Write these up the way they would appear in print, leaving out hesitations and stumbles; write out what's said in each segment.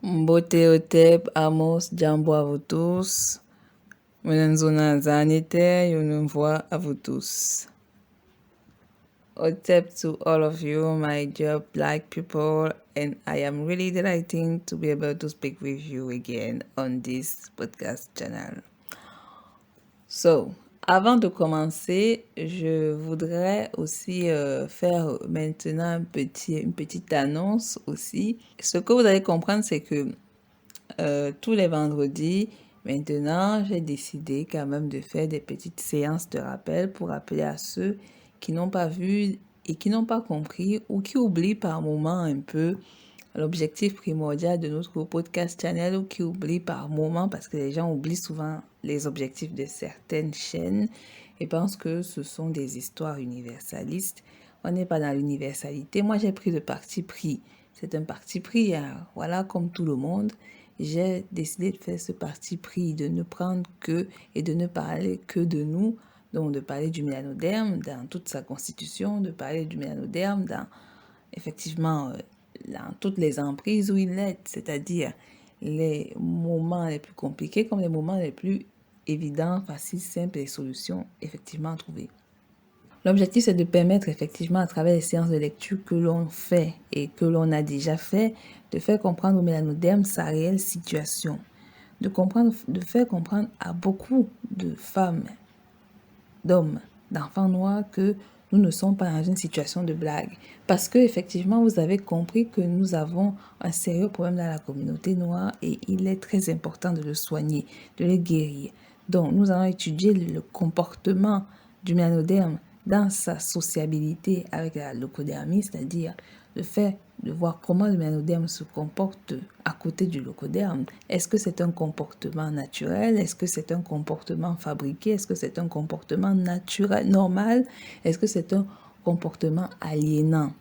Mbote Otep, Amos, Jambo à vous tous. Menenzona Zanite, Yunumvoa à vous tous. Otep to all of you, my dear Black people, and I am really delighted to be able to speak with you again on this podcast channel. So, avant de commencer, je voudrais aussi faire maintenant une petite annonce aussi. Ce que vous allez comprendre, c'est que tous les vendredis, maintenant, j'ai décidé quand même de faire des petites séances de rappel pour rappeler à ceux qui n'ont pas vu et qui n'ont pas compris ou qui oublient par moment un peu l'objectif primordial de notre podcast channel ou qui oublient par moment parce que les gens oublient souvent les objectifs de certaines chaînes et pensent que ce sont des histoires universalistes. On n'est pas dans l'universalité. Moi, j'ai pris le parti pris. C'est un parti pris, hein. Voilà, comme tout le monde. J'ai décidé de faire ce parti pris, de ne prendre que et de ne parler que de nous, donc de parler du mélanoderme dans toute sa constitution, de parler du mélanoderme dans, effectivement, dans toutes les emprises où il est, c'est-à-dire les moments les plus compliqués comme les moments les plus évidents, faciles, simples et solutions effectivement trouvées. L'objectif, c'est de permettre effectivement à travers les séances de lecture que l'on fait et que l'on a déjà fait, de faire comprendre au mélanoderme sa réelle situation, de faire comprendre à beaucoup de femmes, d'hommes, d'enfants noirs que nous ne sommes pas dans une situation de blague. Parce que effectivement, vous avez compris que nous avons un sérieux problème dans la communauté noire et il est très important de le soigner, de le guérir. Donc, nous allons étudier le comportement du mélanoderme dans sa sociabilité avec la locodermie, c'est-à-dire le fait de voir comment le mélanoderme se comporte à côté du locoderme. Est-ce que c'est un comportement naturel? Est-ce que c'est un comportement fabriqué? Est-ce que c'est un comportement naturel, normal? Est-ce que c'est un comportement aliénant?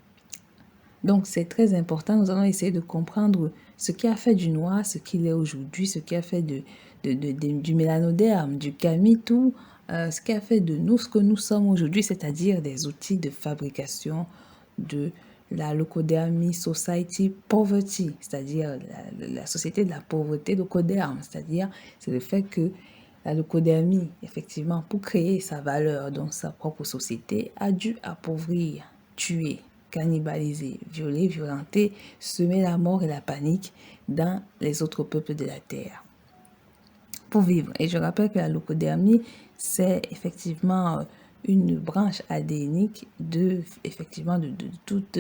Donc, c'est très important. Nous allons essayer de comprendre ce qui a fait du noir, ce qu'il est aujourd'hui, ce qui a fait du mélanoderme, du kamitou, ce qui a fait de nous ce que nous sommes aujourd'hui, c'est-à-dire des outils de fabrication de la Locodermie Society Poverty, c'est-à-dire la société de la pauvreté locoderme, c'est-à-dire c'est le fait que la locodermie, effectivement, pour créer sa valeur dans sa propre société, a dû appauvrir, tuer, cannibaliser, violer, violenter, semer la mort et la panique dans les autres peuples de la Terre pour vivre. Et je rappelle que la locodermie, c'est effectivement une branche adénique effectivement de toute,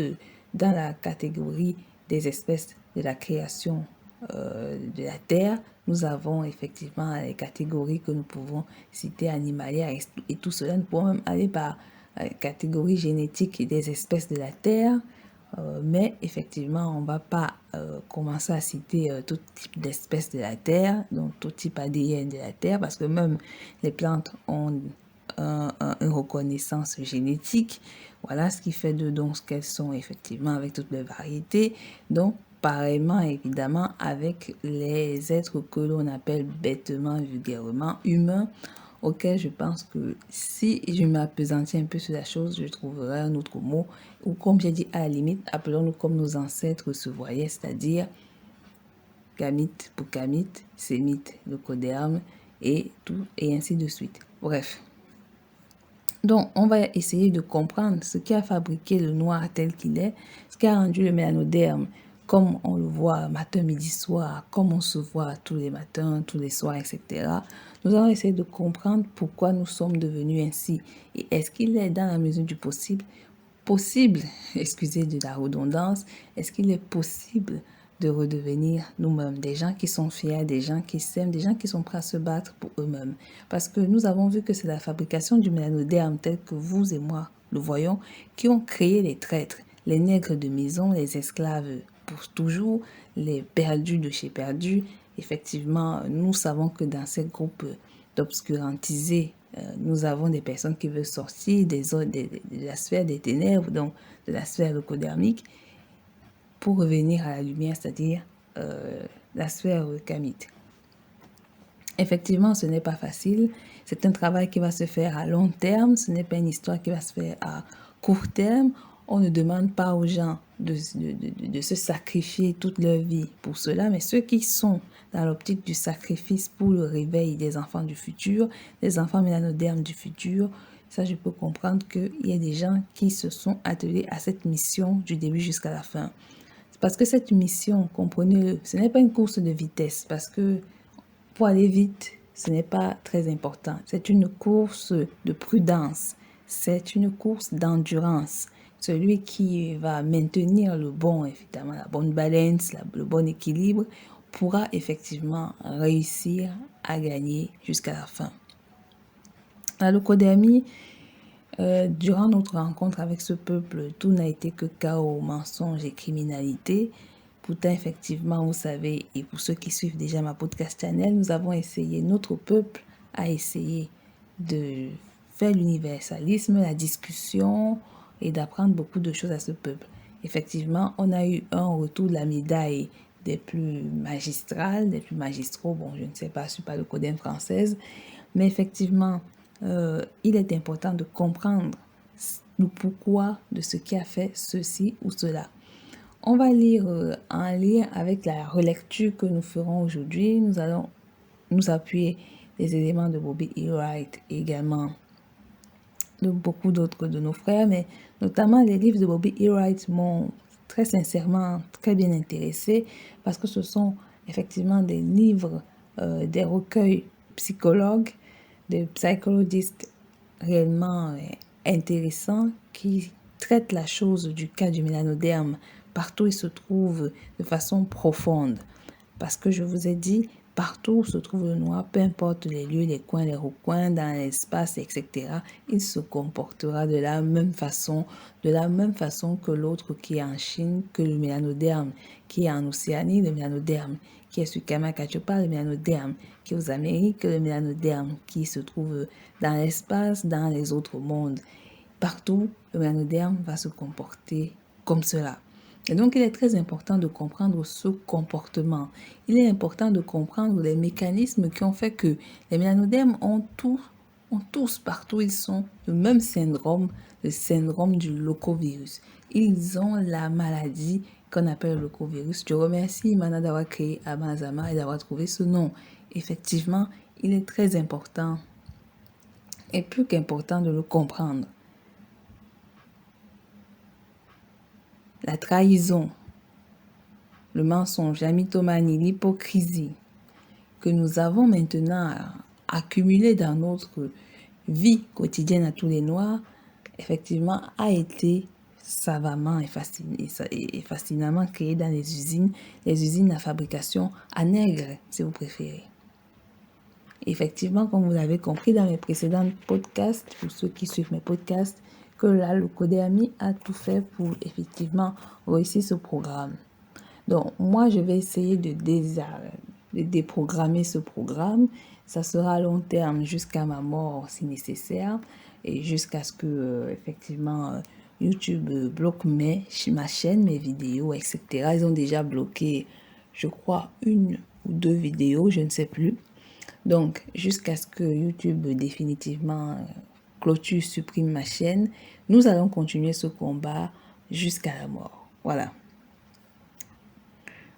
dans la catégorie des espèces de la création de la Terre. Nous avons effectivement les catégories que nous pouvons citer animalières et tout cela. Nous pouvons même aller par catégorie génétique des espèces de la Terre. Mais effectivement, on ne va pas commencer à citer tout type d'espèces de la Terre, donc tout type ADN de la Terre, parce que même les plantes ont une reconnaissance génétique. Voilà ce qui fait de donc ce qu'elles sont effectivement avec toutes les variétés. Donc, pareillement, évidemment, avec les êtres que l'on appelle bêtement, vulgairement, humains, auquel je pense que si je m'appesantis un peu sur la chose, je trouverai un autre mot, ou comme j'ai dit, à la limite, appelons-nous comme nos ancêtres se voyaient, c'est-à-dire gamite pour gamite, sémite, locoderme, et tout, et ainsi de suite. Bref. Donc, on va essayer de comprendre ce qui a fabriqué le noir tel qu'il est, ce qui a rendu le mélanoderme comme on le voit matin, midi, soir, comme on se voit tous les matins, tous les soirs, etc. Nous allons essayer de comprendre pourquoi nous sommes devenus ainsi. Et est-ce qu'il est dans la mesure du possible, excusez de la redondance, est-ce qu'il est possible de redevenir nous-mêmes, des gens qui sont fiers, des gens qui s'aiment, des gens qui sont prêts à se battre pour eux-mêmes. Parce que nous avons vu que c'est la fabrication du mélanoderme tel que vous et moi le voyons qui ont créé les traîtres, les nègres de maison, les esclaves pour toujours, les perdus de chez perdus. Effectivement, nous savons que dans ces groupes d'obscurantisés, nous avons des personnes qui veulent sortir de la sphère des ténèbres, donc de la sphère locodermique, pour revenir à la lumière, c'est-à-dire la sphère kamite. Effectivement, ce n'est pas facile. C'est un travail qui va se faire à long terme. Ce n'est pas une histoire qui va se faire à court terme. on ne demande pas aux gens de se sacrifier toute leur vie pour cela, mais ceux qui sont dans l'optique du sacrifice pour le réveil des enfants du futur, des enfants mélanodermes du futur, ça je peux comprendre qu'il y a des gens qui se sont attelés à cette mission du début jusqu'à la fin. Parce que cette mission, comprenez-le, ce n'est pas une course de vitesse, parce que pour aller vite, ce n'est pas très important. C'est une course de prudence, c'est une course d'endurance. Celui qui va maintenir le bon, évidemment, la bonne balance, le bon équilibre, pourra effectivement réussir à gagner jusqu'à la fin. La leucodémie, durant notre rencontre avec ce peuple, tout n'a été que chaos, mensonges et criminalité. Pourtant, effectivement, vous savez, et pour ceux qui suivent déjà ma podcast channel, nous avons essayé, notre peuple a essayé de faire l'universalisme, la discussion et d'apprendre beaucoup de choses à ce peuple. Effectivement, on a eu un retour de la médaille des plus magistrales, des plus magistraux. Bon, je ne sais pas, je ne suis pas le codème française, mais effectivement, il est important de comprendre le pourquoi de ce qui a fait ceci ou cela. On va lire en lien avec la relecture que nous ferons aujourd'hui. Nous allons nous appuyer des éléments de Bobby E. Wright et également de beaucoup d'autres de nos frères, mais notamment les livres de Bobby E. Wright m'ont très sincèrement très bien intéressé parce que ce sont effectivement des livres, des recueils psychologues, des psychologistes réellement intéressants qui traitent la chose du cas du mélanoderme partout où il se trouve de façon profonde. Parce que je vous ai dit, partout où se trouve le noir, peu importe les lieux, les coins, les recoins, dans l'espace, etc., il se comportera de la même façon que l'autre qui est en Chine, que le mélanoderme, qui est en Océanie, le mélanoderme, qui est sur Kamakachopa, le mélanoderme, qui est aux Amériques, le mélanoderme, qui se trouve dans l'espace, dans les autres mondes. Partout, le mélanoderme va se comporter comme cela. Et donc, il est très important de comprendre ce comportement. Il est important de comprendre les mécanismes qui ont fait que les mélanodermes ont tous, partout où ils sont, le même syndrome, le syndrome du leucovirus. Ils ont la maladie qu'on appelle le leucovirus. Je remercie Imana d'avoir créé Amazama et d'avoir trouvé ce nom. Effectivement, il est très important et plus qu'important de le comprendre. La trahison, le mensonge, la mythomanie, l'hypocrisie que nous avons maintenant accumulé dans notre vie quotidienne à tous les noirs, effectivement, a été savamment et fascinamment créé dans les usines à fabrication à Nègre, si vous préférez. Effectivement, comme vous l'avez compris dans mes précédents podcasts, pour ceux qui suivent mes podcasts, que la leucodémie a tout fait pour effectivement réussir ce programme. Donc, moi, je vais essayer de déprogrammer ce programme. Ça sera à long terme jusqu'à ma mort si nécessaire et jusqu'à ce que, effectivement, YouTube bloque ma chaîne, mes vidéos, etc. Ils ont déjà bloqué, je crois, 1 ou 2 vidéos, je ne sais plus. Donc, jusqu'à ce que YouTube définitivement clôture, supprime ma chaîne, nous allons continuer ce combat jusqu'à la mort. Voilà.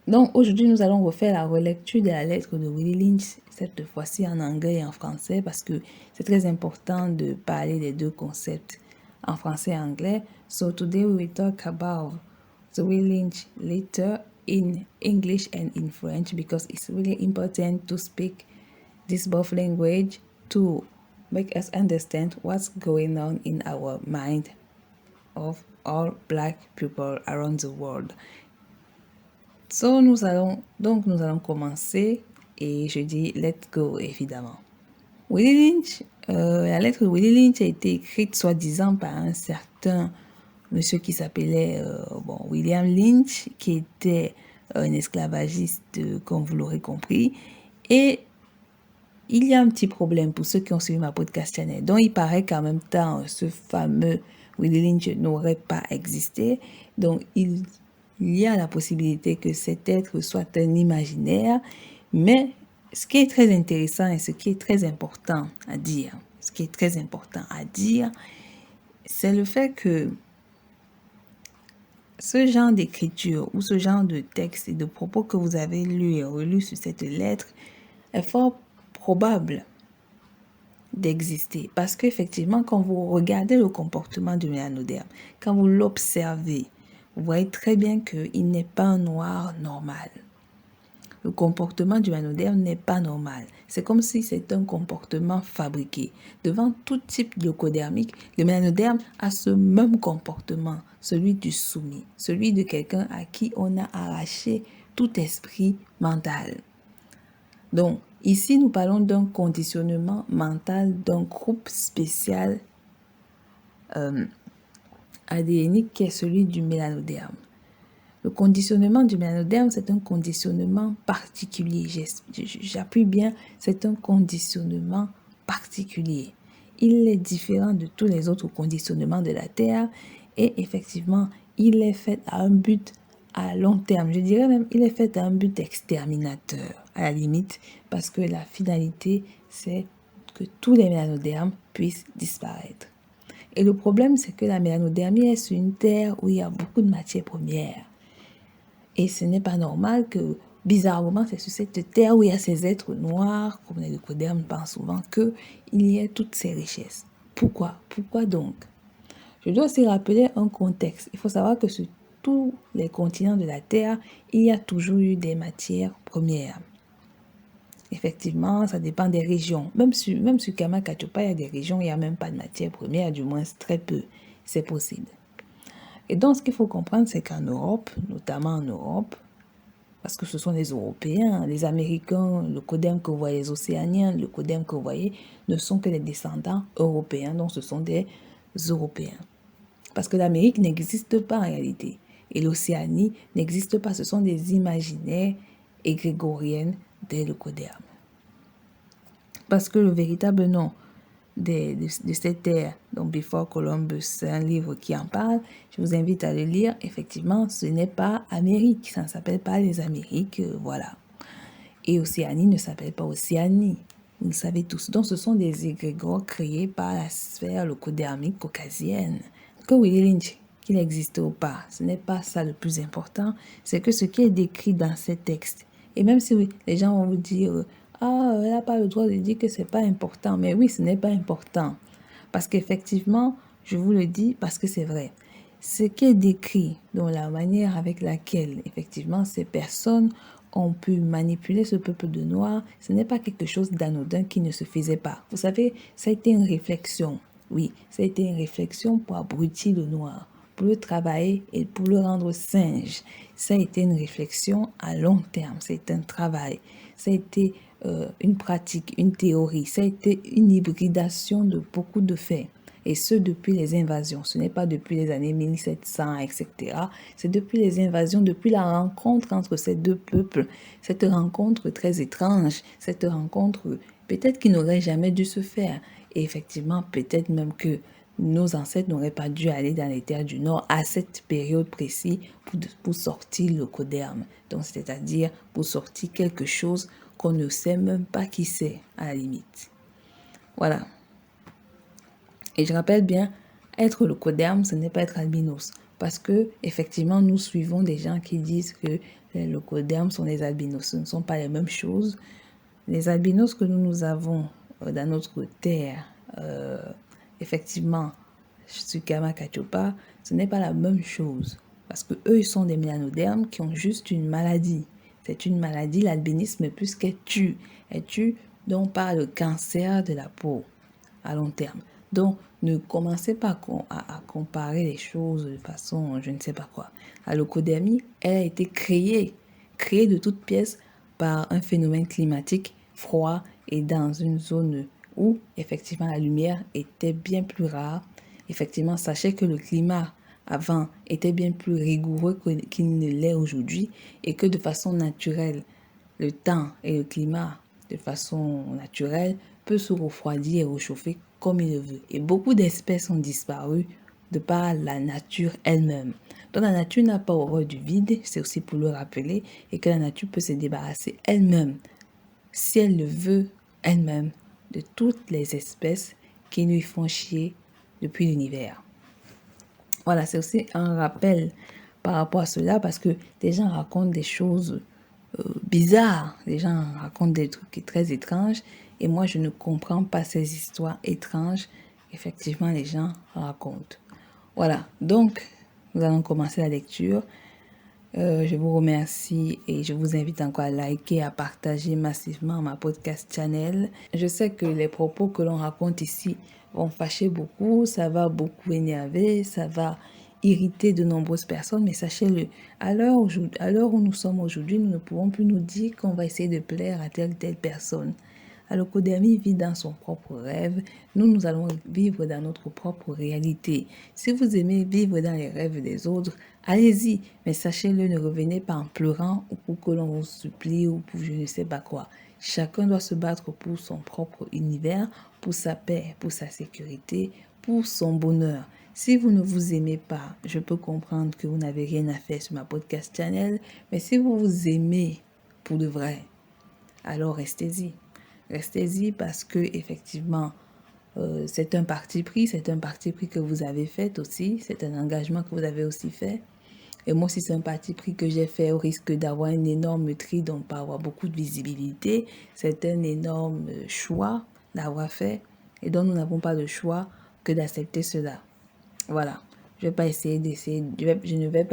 Donc, aujourd'hui, nous allons refaire la relecture de la lettre de Willie Lynch, cette fois-ci en anglais et en français, parce que c'est très important de parler des deux concepts en français et anglais. So, today we will talk about the Willie Lynch letter in English and in French, because it's really important to speak this both language to make us understand what's going on in our mind of all black people around the world. So, nous allons commencer et je dis let's go évidemment. Willie Lynch, la lettre de Willie Lynch a été écrite soi-disant par un certain monsieur qui s'appelait William Lynch, qui était un esclavagiste, comme vous l'aurez compris. Et il y a un petit problème pour ceux qui ont suivi ma podcast channel. Donc, il paraît qu'en même temps, ce fameux Willie Lynch n'aurait pas existé. Donc, il y a la possibilité que cet être soit un imaginaire. Mais ce qui est très intéressant et ce qui est très important à dire, c'est le fait que ce genre d'écriture ou ce genre de texte et de propos que vous avez lu et relu sur cette lettre est fort probable d'exister. Parce qu'effectivement, quand vous regardez le comportement du mélanoderme, quand vous l'observez, vous voyez très bien qu'il n'est pas un noir normal. Le comportement du mélanoderme n'est pas normal. C'est comme si c'était un comportement fabriqué. Devant tout type de leucodermique, le mélanoderme a ce même comportement, celui du soumis, celui de quelqu'un à qui on a arraché tout esprit mental. Donc, ici, nous parlons d'un conditionnement mental d'un groupe spécial adénique qui est celui du mélanoderme. Le conditionnement du mélanoderme, c'est un conditionnement particulier. J'appuie bien, c'est un conditionnement particulier. Il est différent de tous les autres conditionnements de la Terre et effectivement, il est fait à un but à long terme. Je dirais même, il est fait à un but exterminateur, à la limite, parce que la finalité, c'est que tous les mélanodermes puissent disparaître. Et le problème, c'est que la mélanodermie est sur une terre où il y a beaucoup de matières premières. Et ce n'est pas normal que, bizarrement, c'est sur cette terre où il y a ces êtres noirs, comme les leucodermes pensent souvent, qu'il y ait toutes ces richesses. Pourquoi? Pourquoi donc? Je dois aussi rappeler un contexte. Il faut savoir que sur tous les continents de la Terre, il y a toujours eu des matières premières. Effectivement, ça dépend des régions. Même sur Kama-Kachopa, il y a des régions où il n'y a même pas de matière première, du moins très peu. C'est possible. Et donc, ce qu'il faut comprendre, c'est qu'en Europe, notamment en Europe, parce que ce sont les Européens, les Américains, le leucoderme que vous voyez, les Océaniens, le leucoderme que vous voyez, ne sont que les descendants européens, donc ce sont des Européens. Parce que l'Amérique n'existe pas en réalité. Et l'Océanie n'existe pas, ce sont des imaginaires égrégoriennes des leucodermes. Parce que le véritable nom de cette terre, donc Before Columbus, c'est un livre qui en parle. Je vous invite à le lire. Effectivement, ce n'est pas Amérique, ça ne s'appelle pas les Amériques, voilà. Et Océanie ne s'appelle pas Océanie, vous le savez tous. Donc, ce sont des égrégores créés par la sphère leucodermique caucasienne. Que Willy Lynch, qu'il existe ou pas, ce n'est pas ça le plus important, c'est que ce qui est décrit dans ces textes, et même si les gens vont vous dire elle n'a pas le droit de dire que c'est pas important. Mais oui, ce n'est pas important. Parce qu'effectivement, je vous le dis parce que c'est vrai. Ce qui est décrit dans la manière avec laquelle, effectivement, ces personnes ont pu manipuler ce peuple de Noirs, ce n'est pas quelque chose d'anodin qui ne se faisait pas. Vous savez, ça a été une réflexion. Oui, ça a été une réflexion pour abrutir le Noir, pour le travailler et pour le rendre singe. Ça a été une réflexion à long terme. C'est un travail. Ça a été une pratique, une théorie. Ça a été une hybridation de beaucoup de faits. Et ce, depuis les invasions. Ce n'est pas depuis les années 1700, etc. C'est depuis les invasions, depuis la rencontre entre ces deux peuples. Cette rencontre très étrange, cette rencontre peut-être qui n'aurait jamais dû se faire. Et effectivement, peut-être même que nos ancêtres n'auraient pas dû aller dans les terres du Nord à cette période précise pour sortir le leucoderme. Donc, c'est-à-dire pour sortir quelque chose qu'on ne sait même pas qui c'est, à la limite. Voilà. Et je rappelle bien, être le leucoderme, ce n'est pas être albinos. Parce que, effectivement, nous suivons des gens qui disent que les leucodermes sont des albinos. Ce ne sont pas les mêmes choses. Les albinos que nous avons dans notre terre, effectivement, sur Kama-Kachopa, ce n'est pas la même chose. Parce que eux, ils sont des mélanodermes qui ont juste une maladie. C'est une maladie, l'albinisme, puisqu'elle tue. Elle tue donc par le cancer de la peau à long terme. Donc, ne commencez pas à comparer les choses de façon, je ne sais pas quoi. La leucodermie, elle a été créée de toutes pièces par un phénomène climatique froid et dans une zone où, effectivement, la lumière était bien plus rare. Effectivement, sachez que le climat avant était bien plus rigoureux qu'il ne l'est aujourd'hui et que de façon naturelle, le temps et le climat, de façon naturelle, peut se refroidir et réchauffer comme il le veut. Et beaucoup d'espèces ont disparu de par la nature elle-même. Donc la nature n'a pas horreur du vide, c'est aussi pour le rappeler, et que la nature peut se débarrasser elle-même, si elle le veut, elle-même, de toutes les espèces qui lui font chier depuis l'univers. Voilà, c'est aussi un rappel par rapport à cela parce que des gens racontent des choses bizarres. Les gens racontent des trucs très étranges et moi, je ne comprends pas ces histoires étranges qu'effectivement les gens racontent. Voilà, donc nous allons commencer la lecture. Je vous remercie et je vous invite encore à liker, à partager massivement ma podcast channel. Je sais que les propos que l'on raconte ici vont fâcher beaucoup, ça va beaucoup énerver, ça va irriter de nombreuses personnes, mais sachez-le, à l'heure où nous sommes aujourd'hui, nous ne pouvons plus nous dire qu'on va essayer de plaire à telle ou telle personne. Alokodermi vit dans son propre rêve. Nous allons vivre dans notre propre réalité. Si vous aimez vivre dans les rêves des autres, allez-y. Mais sachez-le, ne revenez pas en pleurant ou pour que l'on vous supplie ou pour je ne sais pas quoi. Chacun doit se battre pour son propre univers, pour sa paix, pour sa sécurité, pour son bonheur. Si vous ne vous aimez pas, je peux comprendre que vous n'avez rien à faire sur ma podcast channel, mais si vous vous aimez pour de vrai, alors restez-y. Restez-y parce que effectivement, c'est un parti pris que vous avez fait aussi, c'est un engagement que vous avez aussi fait. Et moi aussi, c'est un parti pris que j'ai fait au risque d'avoir un énorme tri, donc pas avoir beaucoup de visibilité. C'est un énorme choix d'avoir fait et donc nous n'avons pas le choix que d'accepter cela. Voilà, je ne vais pas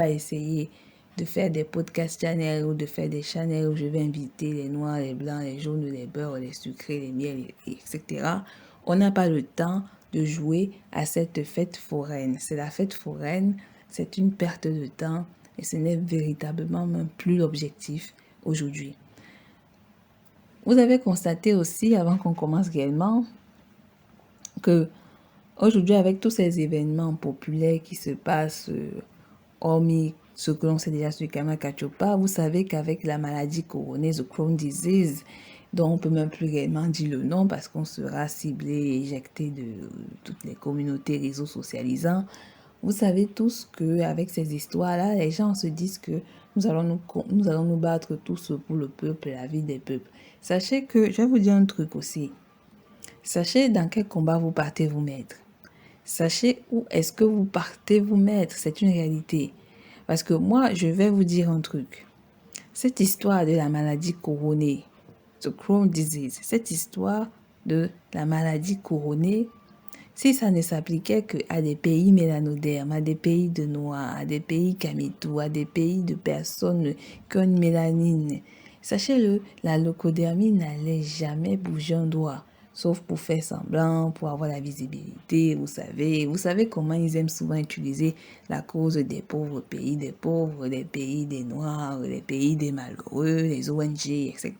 essayer de faire des podcasts channels ou de faire des channels où je vais inviter les noirs, les blancs, les jaunes, les beurres, les sucrés, les miels, etc. On n'a pas le temps de jouer à cette fête foraine. C'est la fête foraine, c'est une perte de temps et ce n'est véritablement même plus l'objectif aujourd'hui. Vous avez constaté aussi, avant qu'on commence réellement, que aujourd'hui, avec tous ces événements populaires qui se passent, hormis ce que l'on sait déjà sur Kama Kachopa, vous savez qu'avec la maladie couronnée, the Crohn's disease, dont on peut même plus réellement dire le nom parce qu'on sera ciblé et éjecté de toutes les communautés réseaux socialisants, vous savez tous qu'avec ces histoires-là, les gens se disent que nous allons nous battre tous pour le peuple, la vie des peuples. Sachez que, je vais vous dire un truc aussi. Sachez dans quel combat vous partez vous mettre. Sachez où est-ce que vous partez vous mettre. C'est une réalité. Parce que moi, je vais vous dire un truc. Cette histoire de la maladie couronnée, the Crohn's disease, cette histoire de la maladie couronnée, si ça ne s'appliquait qu'à des pays mélanodermes, à des pays de noirs, à des pays camétou, à des pays de personnes qui ont une mélanine, sachez-le, la leucodermie n'allait jamais bouger un doigt. Sauf pour faire semblant, pour avoir la visibilité, vous savez comment ils aiment souvent utiliser la cause des pauvres, des pays des noirs, des pays des malheureux, les ONG, etc.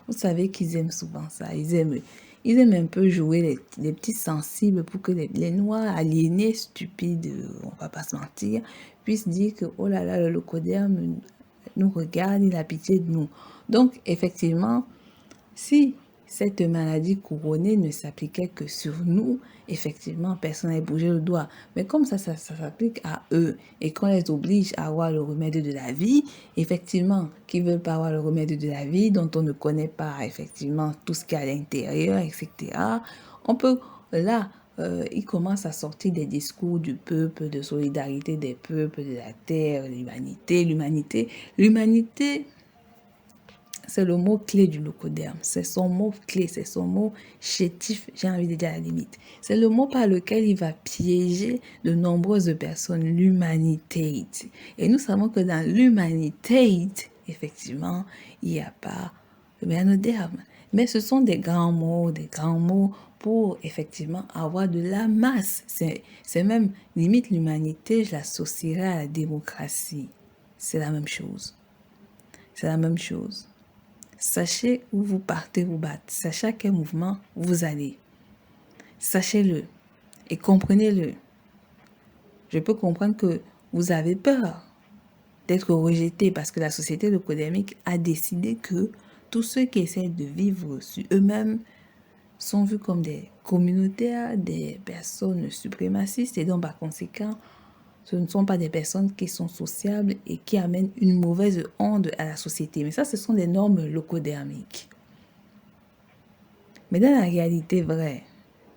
Vous savez qu'ils aiment souvent ça, ils aiment un peu jouer les petits sensibles pour que les noirs aliénés, stupides, on va pas se mentir, puissent dire que oh là là, le leucoderme nous regarde, il a pitié de nous. Donc, effectivement, si cette maladie couronnée ne s'appliquait que sur nous, effectivement, personne n'avait bougé le doigt. Mais comme ça s'applique à eux et qu'on les oblige à avoir le remède de la vie, effectivement, qui ne veulent pas avoir le remède de la vie, dont on ne connaît pas effectivement tout ce qu'il y a à l'intérieur, etc., on peut, là, ils commencent à sortir des discours du peuple, de solidarité des peuples, de la terre, l'humanité, c'est le mot clé du leucoderme. C'est son mot clé, c'est son mot chétif, j'ai envie de dire à la limite. C'est le mot par lequel il va piéger de nombreuses personnes, l'humanité. Et nous savons que dans l'humanité, effectivement, il n'y a pas le mélanoderme. Mais ce sont des grands mots pour effectivement avoir de la masse. C'est même, limite, l'humanité, je l'associerais à la démocratie. C'est la même chose. C'est la même chose. Sachez où vous partez vous battre. Sachez à quel mouvement vous allez. Sachez-le et comprenez-le. Je peux comprendre que vous avez peur d'être rejeté parce que la société leucodermique a décidé que tous ceux qui essaient de vivre sur eux-mêmes sont vus comme des communautaires, des personnes suprémacistes et donc par conséquent, ce ne sont pas des personnes qui sont sociables et qui amènent une mauvaise onde à la société. Mais ça, ce sont des normes leucodermiques. Mais dans la réalité vraie,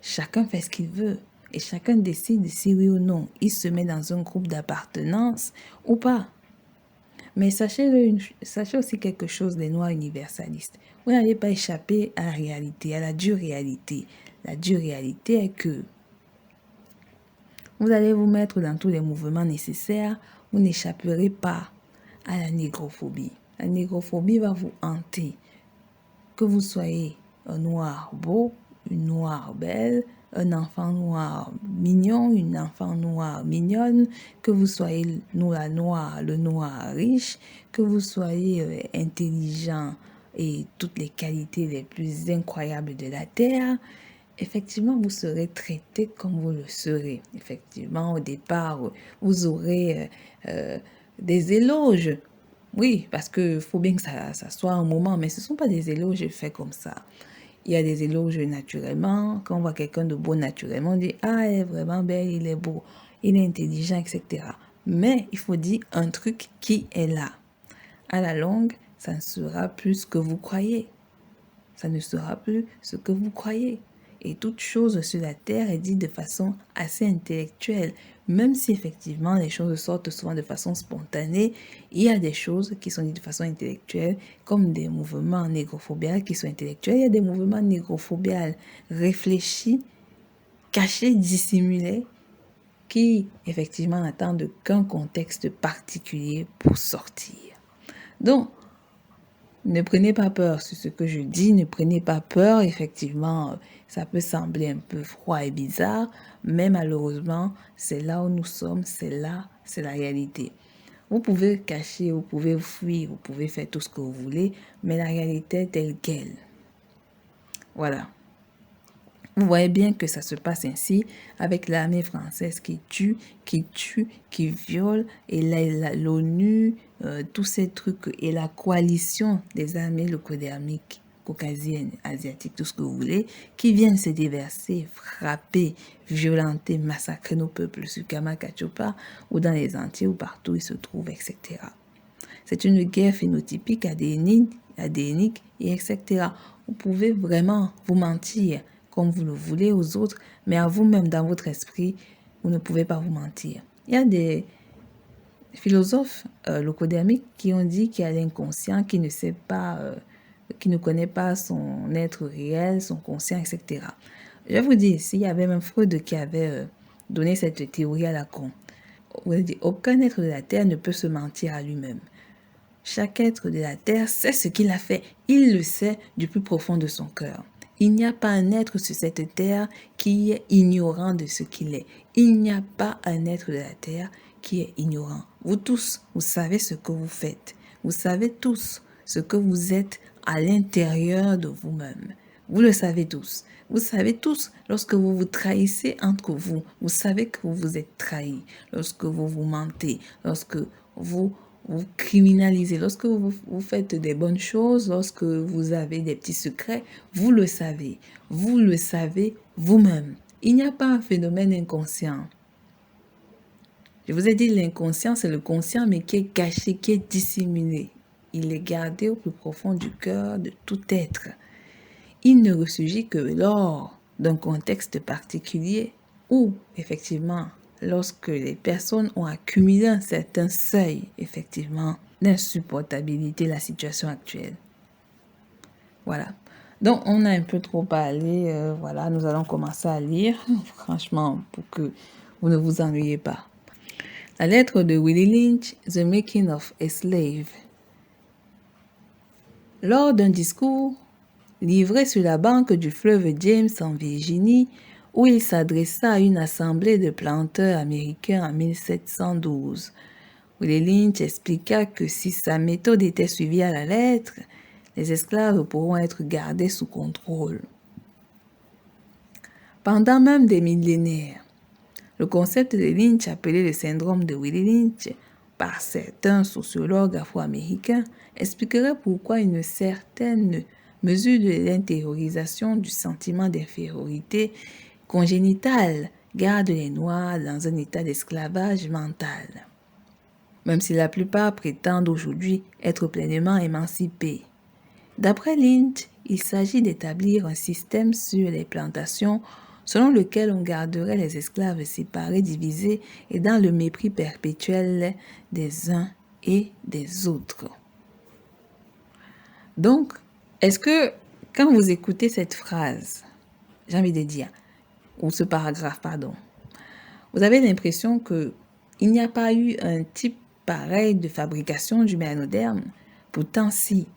chacun fait ce qu'il veut. Et chacun décide si oui ou non il se met dans un groupe d'appartenance ou pas. Mais sachez aussi quelque chose des Noirs universalistes. Vous n'allez pas échapper à la réalité, à la dure réalité. La dure réalité est que vous allez vous mettre dans tous les mouvements nécessaires, vous n'échapperez pas à la négrophobie. La négrophobie va vous hanter. Que vous soyez un noir beau, une noire belle, un enfant noir mignon, une enfant noire mignonne, que vous soyez la noire, le noir riche, que vous soyez intelligent et toutes les qualités les plus incroyables de la terre, effectivement, vous serez traité comme vous le serez. Effectivement, au départ, vous aurez des éloges. Oui, parce qu'il faut bien que ça soit un moment, mais ce ne sont pas des éloges faits comme ça. Il y a des éloges naturellement. Quand on voit quelqu'un de beau naturellement, on dit « Ah, elle est vraiment belle, il est beau, il est intelligent, etc. » Mais il faut dire un truc qui est là. À la longue, ça ne sera plus ce que vous croyez. Ça ne sera plus ce que vous croyez. Et toute chose sur la terre est dite de façon assez intellectuelle. Même si effectivement les choses sortent souvent de façon spontanée, il y a des choses qui sont dites de façon intellectuelle, comme des mouvements négrophobiques qui sont intellectuels. Il y a des mouvements négrophobiques réfléchis, cachés, dissimulés, qui effectivement n'attendent qu'un contexte particulier pour sortir. Donc, ne prenez pas peur sur ce que je dis, ne prenez pas peur, effectivement, ça peut sembler un peu froid et bizarre, mais malheureusement, c'est là où nous sommes, c'est la réalité. Vous pouvez cacher, vous pouvez fuir, vous pouvez faire tout ce que vous voulez, mais la réalité est telle qu'elle. Voilà. Vous voyez bien que ça se passe ainsi avec l'armée française qui tue, qui viole, et l'ONU, tous ces trucs, et la coalition des armées leucodermiques, caucasiennes, asiatiques, tout ce que vous voulez, qui viennent se déverser, frapper, violenter, massacrer nos peuples sur Kamakachopa ou dans les Antilles ou partout ils se trouvent, etc. C'est une guerre phénotypique adénique, et etc. Vous pouvez vraiment vous mentir comme vous le voulez aux autres, mais à vous-même, dans votre esprit, vous ne pouvez pas vous mentir. Il y a des philosophes leucodermiques qui ont dit qu'il y a l'inconscient qui ne sait pas, qui ne connaît pas son être réel, son conscient, etc. Je vais vous dire, s'il y avait même Freud qui avait donné cette théorie à Lacan, aucun être de la Terre ne peut se mentir à lui-même. Chaque être de la Terre sait ce qu'il a fait. Il le sait du plus profond de son cœur. Il n'y a pas un être sur cette terre qui est ignorant de ce qu'il est. Il n'y a pas un être de la terre qui est ignorant. Vous tous, vous savez ce que vous faites. Vous savez tous ce que vous êtes à l'intérieur de vous-même. Vous le savez tous. Vous savez tous, lorsque vous vous trahissez entre vous, vous savez que vous vous êtes trahi. Lorsque vous vous mentez, lorsque vous criminalisez, lorsque vous faites des bonnes choses, lorsque vous avez des petits secrets, vous le savez vous-même. Il n'y a pas un phénomène inconscient. Je vous ai dit, l'inconscient, c'est le conscient, mais qui est caché, qui est dissimulé. Il est gardé au plus profond du cœur de tout être. Il ne ressurgit que lors d'un contexte particulier où, effectivement, lorsque les personnes ont accumulé un certain seuil, effectivement, d'insupportabilité de la situation actuelle. Voilà. Donc, on a un peu trop parlé. Voilà, nous allons commencer à lire, franchement, pour que vous ne vous ennuyez pas. La lettre de Willie Lynch, The Making of a Slave. Lors d'un discours livré sur la banque du fleuve James en Virginie, où il s'adressa à une assemblée de planteurs américains en 1712. Willie Lynch expliqua que si sa méthode était suivie à la lettre, les esclaves pourront être gardés sous contrôle. Pendant même des millénaires, le concept de Lynch, appelé le syndrome de Willie Lynch par certains sociologues afro-américains, expliquerait pourquoi une certaine mesure de l'intériorisation du sentiment d'infériorité congénitale garde les Noirs dans un état d'esclavage mental, même si la plupart prétendent aujourd'hui être pleinement émancipés. D'après Lynch, il s'agit d'établir un système sur les plantations selon lequel on garderait les esclaves séparés, divisés et dans le mépris perpétuel des uns et des autres. Donc, est-ce que quand vous écoutez cette phrase, j'ai envie de dire, ou ce paragraphe, pardon, vous avez l'impression qu'il n'y a pas eu un type pareil de fabrication du mélanoderme? Pourtant, si.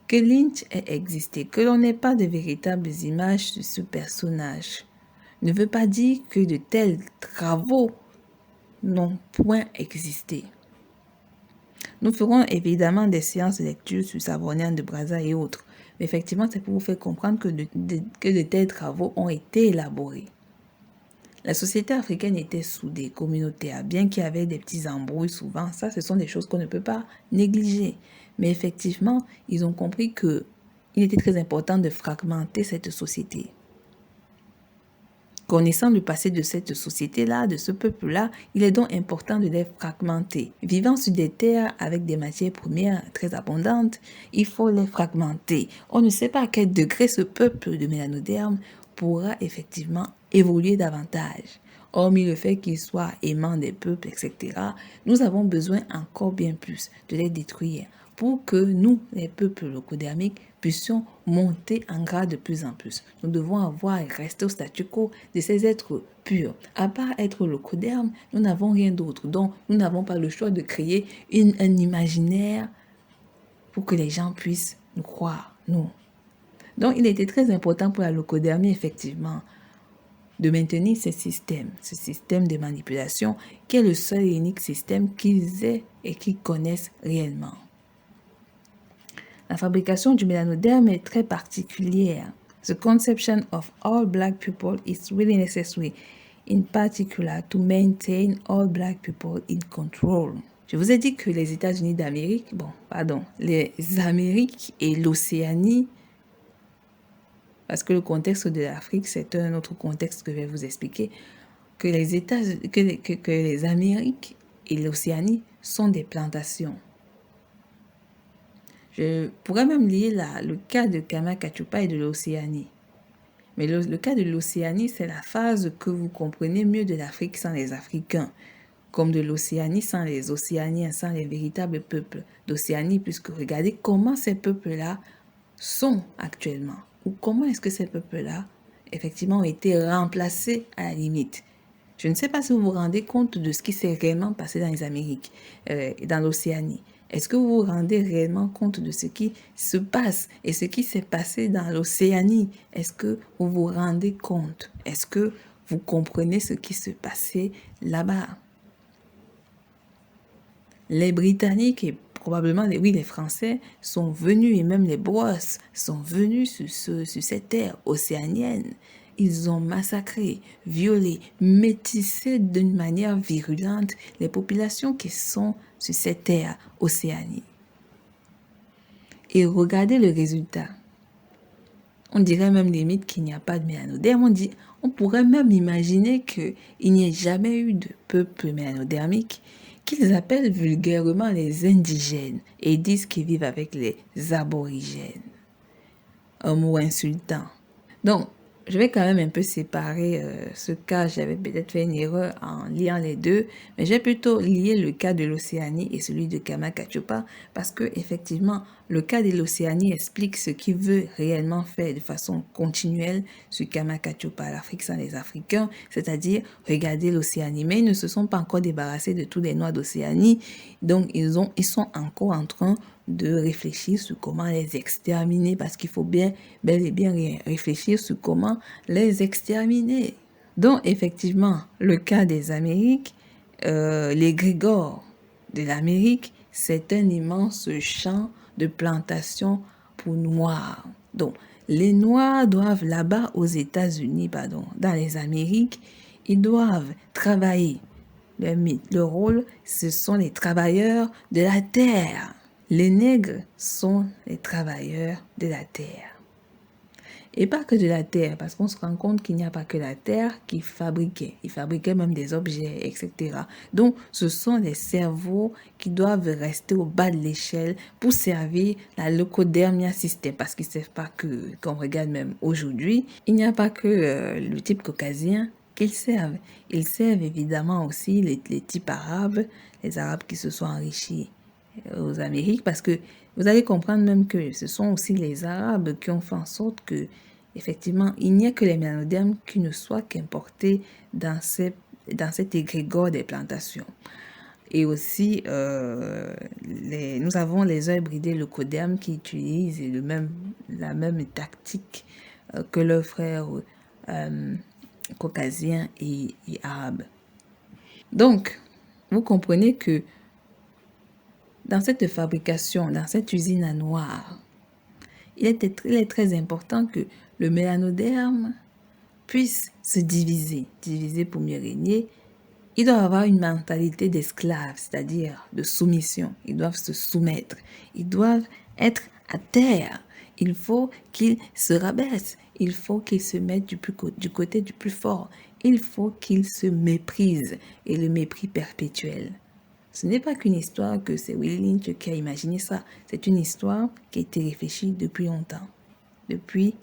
Que Lynch ait existé, que l'on n'ait pas de véritables images de ce personnage, ne veut pas dire que de tels travaux n'ont point existé. Nous ferons évidemment des séances de lecture sur Savonian de Brazza et autres, mais effectivement, c'est pour vous faire comprendre que de tels travaux ont été élaborés. La société africaine était soudée, communautaire, bien qu'il y avait des petits embrouilles souvent. Ça, ce sont des choses qu'on ne peut pas négliger. Mais effectivement, ils ont compris qu'il était très important de fragmenter cette société. Connaissant le passé de cette société-là, de ce peuple-là, il est donc important de les fragmenter. Vivant sur des terres avec des matières premières très abondantes, il faut les fragmenter. On ne sait pas à quel degré ce peuple de mélanoderme pourra effectivement évoluer davantage. Hormis le fait qu'il soit aimant des peuples, etc., nous avons besoin encore bien plus de les détruire pour que nous, les peuples locodermiques, puissions monter en grade de plus en plus. Nous devons avoir et rester au statu quo de ces êtres purs. À part être locoderme, nous n'avons rien d'autre. Donc, nous n'avons pas le choix de créer un imaginaire pour que les gens puissent nous croire, nous. Donc, il était très important pour la locodermie, effectivement, de maintenir ce système de manipulation, qui est le seul et unique système qu'ils aient et qu'ils connaissent réellement. La fabrication du mélanoderme est très particulière. The conception of all black people is really necessary, in particular to maintain all black people in control. Je vous ai dit que les États-Unis d'Amérique, les Amériques et l'Océanie, parce que le contexte de l'Afrique, c'est un autre contexte que je vais vous expliquer, que les Amériques et l'Océanie sont des plantations. Je pourrais même lier le cas de Kama-Kachupa et de l'Océanie. Mais le cas de l'Océanie, c'est la phase que vous comprenez mieux de l'Afrique sans les Africains, comme de l'Océanie sans les Océaniens, sans les véritables peuples d'Océanie, puisque regardez comment ces peuples-là sont actuellement, ou comment est-ce que ces peuples-là, effectivement, ont été remplacés à la limite. Je ne sais pas si vous vous rendez compte de ce qui s'est réellement passé dans les Amériques, dans l'Océanie. Est-ce que vous vous rendez réellement compte de ce qui se passe et ce qui s'est passé dans l'Océanie? Est-ce que vous vous rendez compte? Est-ce que vous comprenez ce qui se passait là-bas? Les Britanniques et probablement les Français sont venus, et même les Brosses sont venus sur cette terre océanienne. Ils ont massacré, violé, métissé d'une manière virulente les populations qui sont sur cette terre océanie. Et regardez le résultat. On dirait même limite qu'il n'y a pas de mélanoderme. On pourrait même imaginer qu'il n'y ait jamais eu de peuple mélanodermique qu'ils appellent vulgairement les indigènes et disent qu'ils vivent avec les aborigènes. Un mot insultant. Donc, je vais quand même un peu séparer ce cas. J'avais peut-être fait une erreur en liant les deux, mais j'ai plutôt lié le cas de l'Océanie et celui de Kama-Kachupa parce que effectivement, le cas de l'Océanie explique ce qu'il veut réellement faire de façon continuelle sur Kama-Kachupa, l'Afrique sans les Africains, c'est-à-dire regarder l'Océanie. Mais ils ne se sont pas encore débarrassés de tous les Noirs d'Océanie, donc ils sont encore en train de réfléchir sur comment les exterminer parce qu'il faut bel et bien réfléchir sur comment les exterminer. Donc, effectivement, le cas des Amériques, les Grégores de l'Amérique, c'est un immense champ de plantation pour Noirs. Donc, les Noirs doivent là-bas aux États-Unis, dans les Amériques, ils doivent travailler. Le rôle, ce sont les travailleurs de la terre. Les nègres sont les travailleurs de la terre. Et pas que de la terre, parce qu'on se rend compte qu'il n'y a pas que la terre qui fabriquait. Ils fabriquaient même des objets, etc. Donc, ce sont les cerveaux qui doivent rester au bas de l'échelle pour servir la Leucodermia system. Parce qu'ils ne savent pas que, quand on regarde même aujourd'hui, il n'y a pas que le type caucasien qu'ils servent. Ils servent évidemment aussi les types arabes, les arabes qui se sont enrichis aux Amériques, parce que vous allez comprendre même que ce sont aussi les Arabes qui ont fait en sorte que, effectivement, il n'y a que les mélanodermes qui ne soient qu'importés dans cet égrégore des plantations. Et aussi, nous avons les œufs bridés leucodermes qui utilisent la même tactique que leurs frères caucasiens et arabes. Donc, vous comprenez que dans cette fabrication, dans cette usine à noir, il est très important que le mélanoderme puisse se diviser pour mieux régner. Ils doivent avoir une mentalité d'esclave, c'est-à-dire de soumission. Ils doivent se soumettre. Ils doivent être à terre. Il faut qu'ils se rabaissent. Il faut qu'ils se mettent du côté du plus fort. Il faut qu'ils se méprisent. Et le mépris perpétuel. Ce n'est pas qu'une histoire que c'est Willie Lynch qui a imaginé ça. C'est une histoire qui a été réfléchie depuis longtemps. Depuis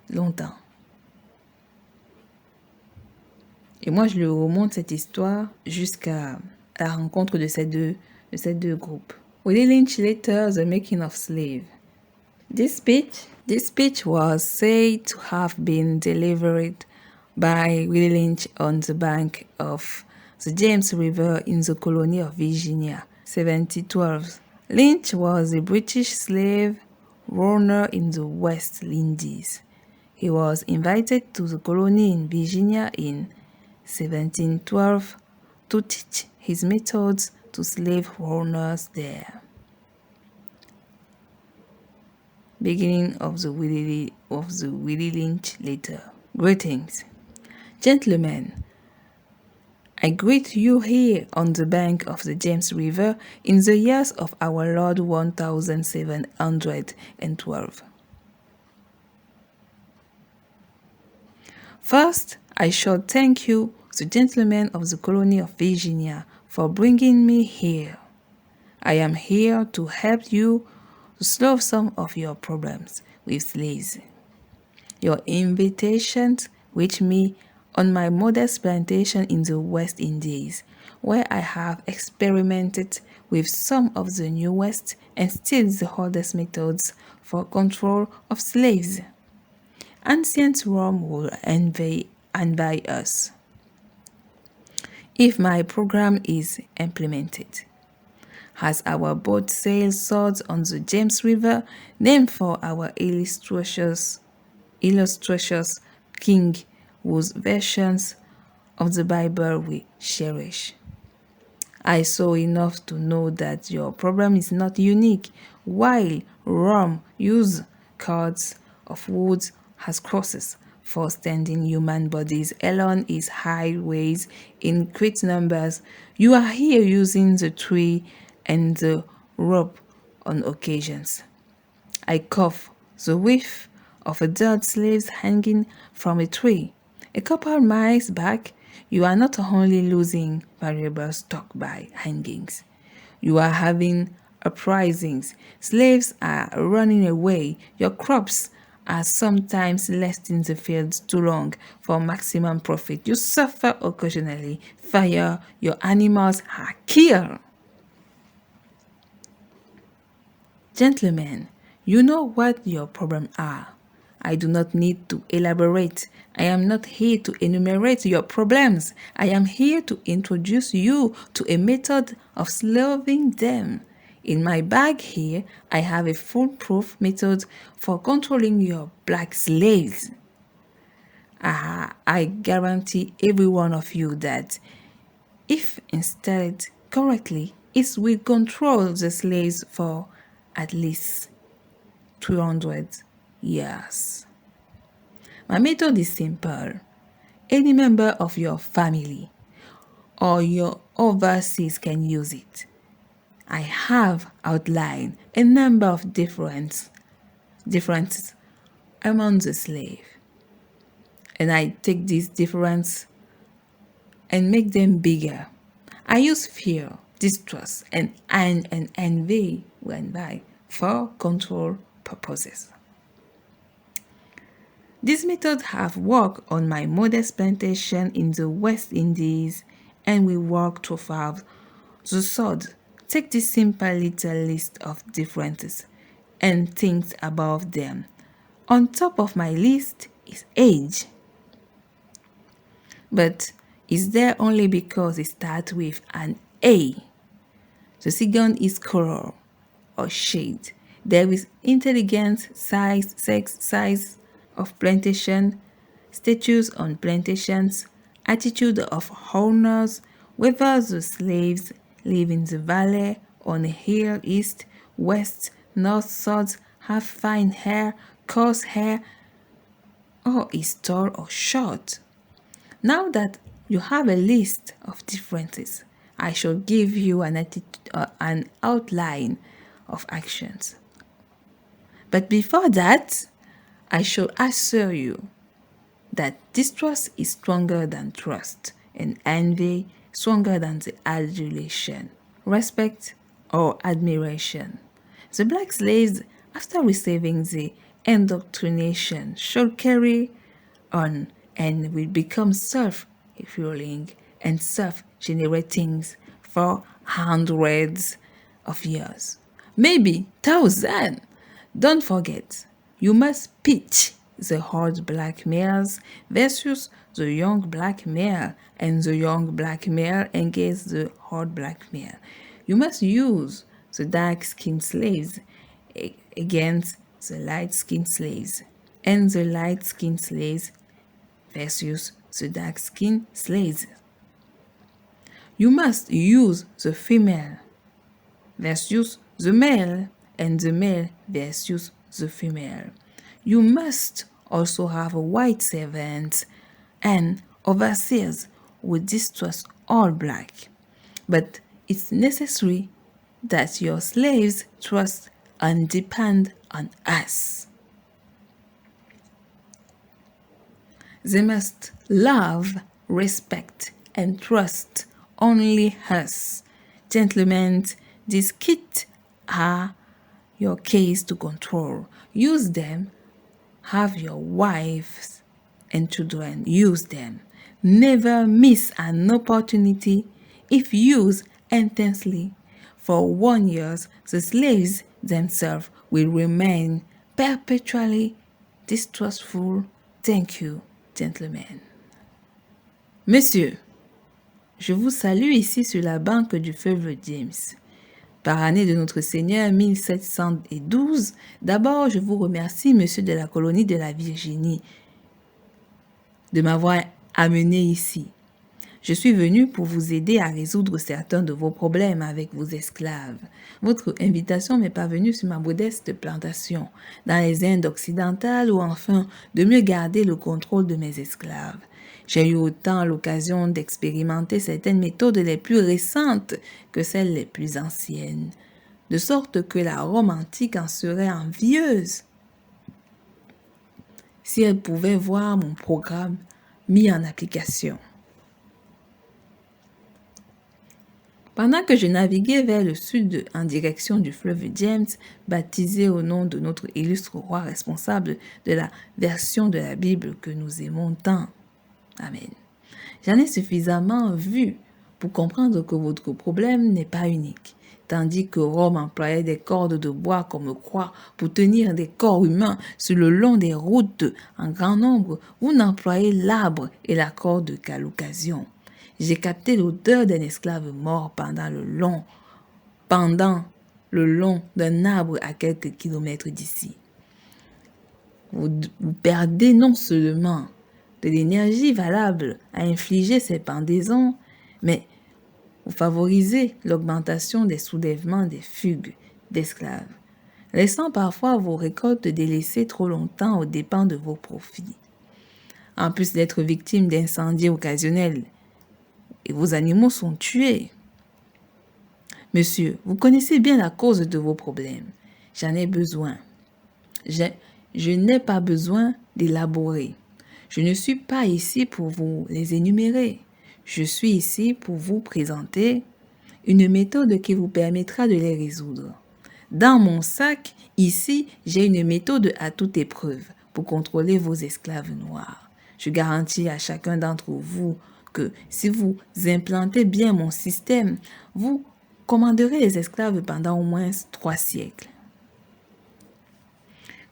longtemps. Et moi, je le remonte cette histoire jusqu'à la rencontre de ces deux groupes. Willie Lynch later, The Making of Slave. This speech was said to have been delivered by Willie Lynch on the bank of the James River in the colony of Virginia, 1712. Lynch was a British slave owner in the West Indies. He was invited to the colony in Virginia in 1712 to teach his methods to slave owners there. Beginning of the Willie Lynch letter. Greetings. Gentlemen, I greet you here on the bank of the James River in the years of our Lord 1712. First, I shall thank you, the gentlemen of the colony of Virginia, for bringing me here. I am here to help you to solve some of your problems with slaves. Your invitations reach me on my modest plantation in the West Indies, where I have experimented with some of the newest and still the oldest methods for control of slaves. Ancient Rome will envy us if my program is implemented. As our boat sails south on the James River, named for our illustrious king, whose versions of the Bible we cherish. I saw enough to know that your problem is not unique. While Rome used cords of wood as crosses for standing human bodies along its highways in great numbers, you are here using the tree and the rope on occasions. I cough the whiff of a dead slave hanging from a tree. A couple miles back, you are not only losing valuable stock by hangings, you are having uprisings. Slaves are running away. Your crops are sometimes left in the fields too long for maximum profit. You suffer occasionally. Fire, your animals are killed. Gentlemen, you know what your problems are. I do not need to elaborate. I am not here to enumerate your problems. I am here to introduce you to a method of solving them. In my bag here, I have a foolproof method for controlling your black slaves. I guarantee every one of you that if installed correctly, it will control the slaves for at least 200 years. My method is simple. Any member of your family or your overseas can use it. I have outlined a number of different among the slave. And I take these differences and make them bigger. I use fear, distrust, and envy when by for control purposes. These methods have worked on my modest plantation in the West Indies, and we work throughout the sword. Take this simple little list of differences and think about them. On top of my list is age. But is there only because it starts with an A? The second is color or shade. There is intelligence, size, sex, size of plantation, status on plantations, attitude of owners, whether the slaves live in the valley, on a hill, east, west, north, south, have fine hair, coarse hair, or is tall or short. Now that you have a list of differences, I shall give you an outline of actions. But before that, I shall assure you that distrust is stronger than trust, and envy stronger than the adulation, respect, or admiration. The black slaves, after receiving the indoctrination, shall carry on and will become self-fueling and self-generating for hundreds of years, maybe thousands. Don't forget, you must pitch the old black males versus the young black male, and the young black male against the old black male. You must use the dark-skinned slaves against the light-skinned slaves, and the light-skinned slaves versus the dark-skinned slaves. You must use the female versus the male, and the male versus the female. You must also have white servants and overseers who distrust all black. But it's necessary that your slaves trust and depend on us. They must love, respect, and trust only us. Gentlemen, these kits are your keys to control. Use them. Have your wives and children use them. Never miss an opportunity. If used intensely for 1 year, the slaves themselves will remain perpetually distrustful. Thank you, gentlemen. Messieurs, je vous salue ici sur la banque du fleuve James. Par année de notre Seigneur 1712, d'abord je vous remercie, monsieur de la colonie de la Virginie, de m'avoir amené ici. Je suis venu pour vous aider à résoudre certains de vos problèmes avec vos esclaves. Votre invitation m'est parvenue sur ma modeste plantation, dans les Indes occidentales, ou enfin de mieux garder le contrôle de mes esclaves. J'ai eu autant l'occasion d'expérimenter certaines méthodes les plus récentes que celles les plus anciennes, de sorte que la Rome antique en serait envieuse si elle pouvait voir mon programme mis en application. Pendant que je naviguais vers le sud en direction du fleuve James, baptisé au nom de notre illustre roi responsable de la version de la Bible que nous aimons tant. Amen. J'en ai suffisamment vu pour comprendre que votre problème n'est pas unique. Tandis que Rome employait des cordes de bois comme croix pour tenir des corps humains sur le long des routes en grand nombre, vous n'employez l'arbre et la corde qu'à l'occasion. J'ai capté l'odeur d'un esclave mort pendant le long d'un arbre à quelques kilomètres d'ici. Vous perdez non seulement de l'énergie valable à infliger ces pendaisons, mais vous favorisez l'augmentation des soulèvements des fugues d'esclaves, laissant parfois vos récoltes délaissées trop longtemps aux dépens de vos profits. En plus d'être victimes d'incendies occasionnels, et vos animaux sont tués. Monsieur, vous connaissez bien la cause de vos problèmes. J'en ai besoin. je n'ai pas besoin d'élaborer. Je ne suis pas ici pour vous les énumérer. Je suis ici pour vous présenter une méthode qui vous permettra de les résoudre. Dans mon sac, ici, j'ai une méthode à toute épreuve pour contrôler vos esclaves noirs. Je garantis à chacun d'entre vous que si vous implantez bien mon système, vous commanderez les esclaves pendant au moins 3 siècles.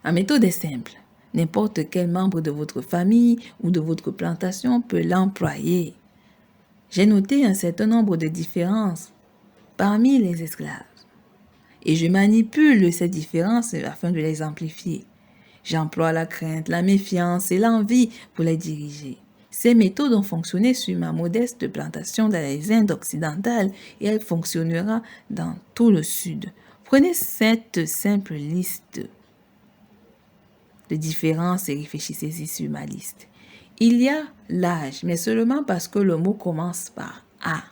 Ma méthode est simple. N'importe quel membre de votre famille ou de votre plantation peut l'employer. J'ai noté un certain nombre de différences parmi les esclaves et je manipule ces différences afin de les amplifier. J'emploie la crainte, la méfiance et l'envie pour les diriger. Ces méthodes ont fonctionné sur ma modeste plantation dans les Indes occidentales et elles fonctionneront dans tout le Sud. Prenez cette simple liste de différences et réfléchissez-y sur ma liste. Il y a l'âge, mais seulement parce que le mot commence par A.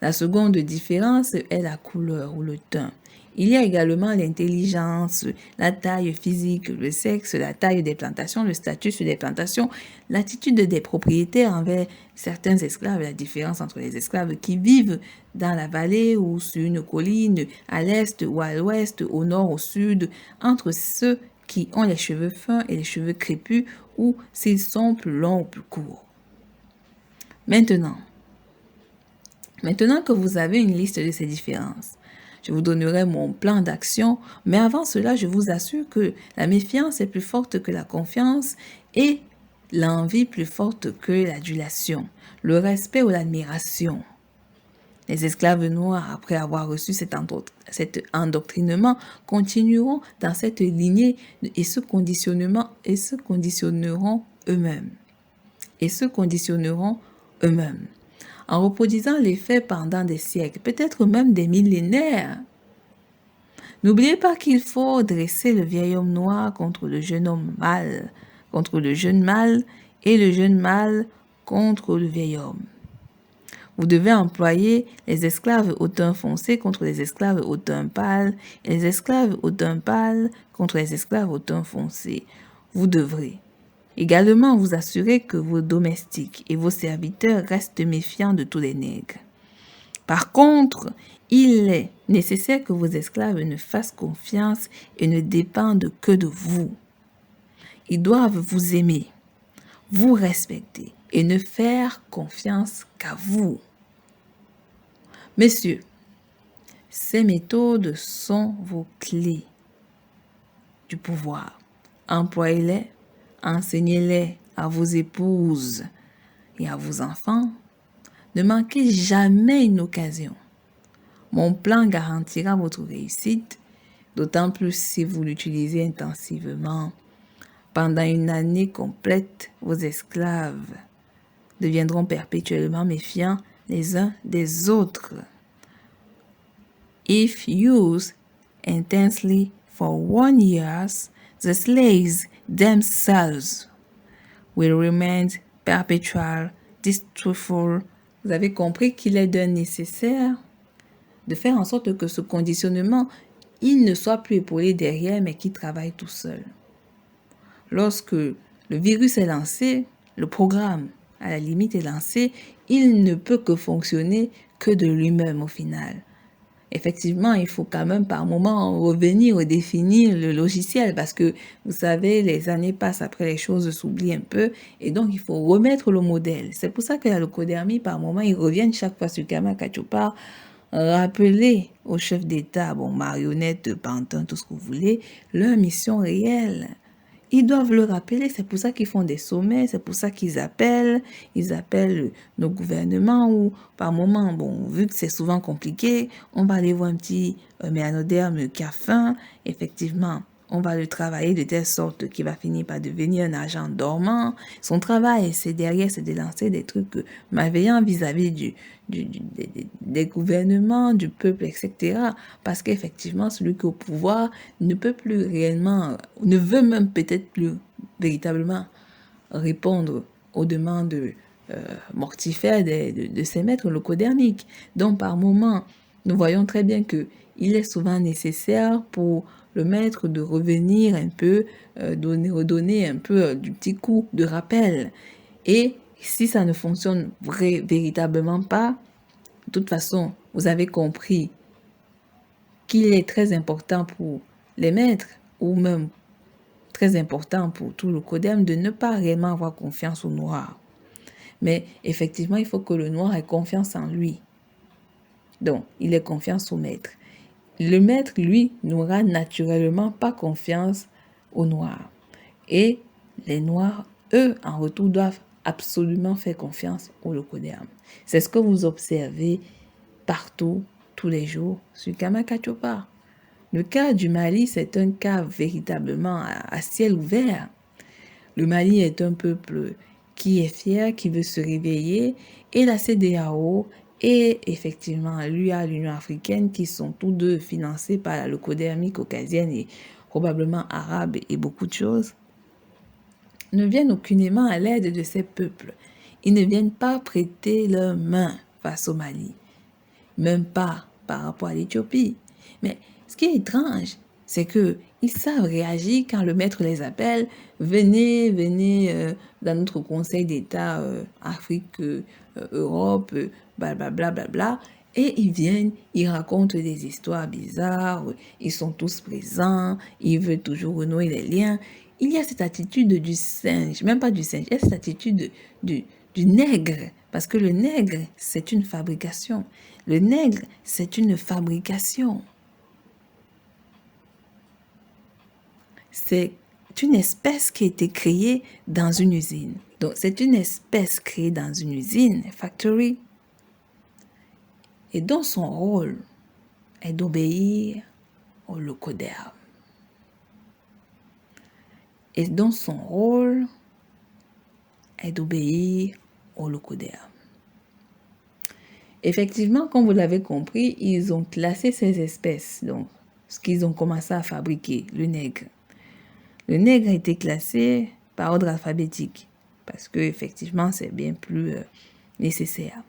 La seconde différence est la couleur ou le teint. Il y a également l'intelligence, la taille physique, le sexe, la taille des plantations, le statut sur les plantations, l'attitude des propriétaires envers certains esclaves, la différence entre les esclaves qui vivent dans la vallée ou sur une colline, à l'est ou à l'ouest, au nord, au sud, entre ceux qui ont les cheveux fins et les cheveux crépus ou s'ils sont plus longs ou plus courts. Maintenant que vous avez une liste de ces différences, je vous donnerai mon plan d'action, mais avant cela, je vous assure que la méfiance est plus forte que la confiance et l'envie plus forte que l'adulation, le respect ou l'admiration. Les esclaves noirs, après avoir reçu cet endoctrinement, continueront dans cette lignée et se conditionneront eux-mêmes. En reproduisant les faits pendant des siècles, peut-être même des millénaires. N'oubliez pas qu'il faut dresser le vieil homme noir contre le jeune homme mâle, contre le jeune mâle et le jeune mâle contre le vieil homme. Vous devez employer les esclaves au teint foncé contre les esclaves au teint pâle et les esclaves au teint pâle contre les esclaves au teint foncé. Vous devrez également vous assurer que vos domestiques et vos serviteurs restent méfiants de tous les nègres. Par contre, il est nécessaire que vos esclaves ne fassent confiance et ne dépendent que de vous. Ils doivent vous aimer, vous respecter et ne faire confiance qu'à vous. Messieurs, ces méthodes sont vos clés du pouvoir. Employez-les. Enseignez-les à vos épouses et à vos enfants. Ne manquez jamais une occasion. Mon plan garantira votre réussite, d'autant plus si vous l'utilisez intensivement. Pendant une année complète, vos esclaves deviendront perpétuellement méfiants les uns des autres. If used intensely for 1 year, the slaves themselves will remain perpetual, distrustful. Vous avez compris qu'il est d'un nécessaire de faire en sorte que ce conditionnement, il ne soit plus épaulé derrière, mais qu'il travaille tout seul. Lorsque le virus est lancé, le programme, à la limite, est lancé, il ne peut que fonctionner que de lui-même au final. Effectivement, il faut quand même par moment revenir redéfinir le logiciel parce que, vous savez, les années passent après, les choses s'oublient un peu et donc il faut remettre le modèle. C'est pour ça que le Codermi, par moment, ils reviennent chaque fois sur Kama Kachopa, rappeler aux chefs d'État, marionnettes, pantins, tout ce que vous voulez, leur mission réelle. Ils doivent le rappeler, c'est pour ça qu'ils font des sommets, c'est pour ça qu'ils appellent nos gouvernements ou par moment, vu que c'est souvent compliqué, on va aller voir un petit méanoderme qui a faim, effectivement, on va le travailler de telle sorte qu'il va finir par devenir un agent dormant. Son travail, c'est de lancer des trucs malveillants vis-à-vis des gouvernements, du peuple, etc. Parce qu'effectivement, celui qui est au pouvoir ne peut plus réellement, ne veut même peut-être plus véritablement répondre aux demandes mortifères de ses maîtres locodermiques. Donc, par moment, nous voyons très bien que il est souvent nécessaire pour le maître de revenir un peu, redonner un peu du petit coup de rappel. Et si ça ne fonctionne véritablement pas, de toute façon, vous avez compris qu'il est très important pour les maîtres ou même très important pour tout le codem de ne pas réellement avoir confiance au noir. Mais effectivement, il faut que le noir ait confiance en lui. Donc, il ait confiance au maître. Le maître, lui, n'aura naturellement pas confiance au noir. Et les noirs, eux, en retour, doivent absolument faire confiance au Lokoderm. C'est ce que vous observez partout, tous les jours, sur Kamakachopa. Le cas du Mali, c'est un cas véritablement à ciel ouvert. Le Mali est un peuple qui est fier, qui veut se réveiller, et la CEDEAO et effectivement l'UA, l'Union africaine, qui sont tous deux financés par la leucodémie caucasienne et probablement arabe et beaucoup de choses, ne viennent aucunement à l'aide de ces peuples. Ils ne viennent pas prêter leur main face au Mali, même pas par rapport à l'Éthiopie. Mais ce qui est étrange, c'est qu'ils savent réagir quand le maître les appelle. Venez dans notre conseil d'État Afrique, Europe, blablabla, bla, bla, bla. Et ils viennent, ils racontent des histoires bizarres, ils sont tous présents, ils veulent toujours renouer les liens. Il y a cette attitude du singe, même pas du singe, il y a cette attitude du nègre, parce que le nègre, c'est une fabrication. Le nègre, c'est une fabrication. C'est une espèce qui a été créée dans une usine. Donc, c'est une espèce créée dans une usine, factory, et dont son rôle est d'obéir au Lokoderm. Et dont son rôle est d'obéir au Lokoderm. Effectivement, comme vous l'avez compris, ils ont classé ces espèces, donc ce qu'ils ont commencé à fabriquer, le nègre. Le nègre a été classé par ordre alphabétique, parce que effectivement, c'est bien plus nécessaire.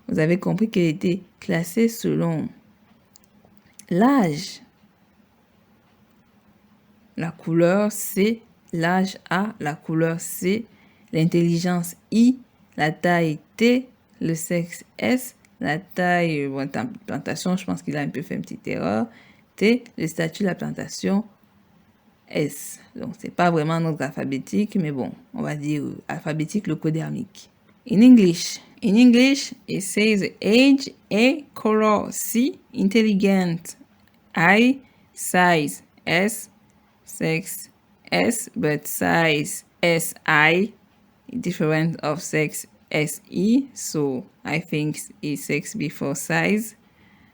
Vous avez compris qu'il a été classé selon l'âge, la couleur C, l'âge A, la couleur C, l'intelligence I, la taille T, le sexe S, la taille, plantation, je pense qu'il a un peu fait une petite erreur, T, le statut de la plantation, S. Donc, c'est pas vraiment un ordre alphabétique, mais bon, on va dire alphabétique locodermique. In English, it says age A, color C, intelligent I, size S, sex S, but size SI, different of sex SE, so I think it's sex before size.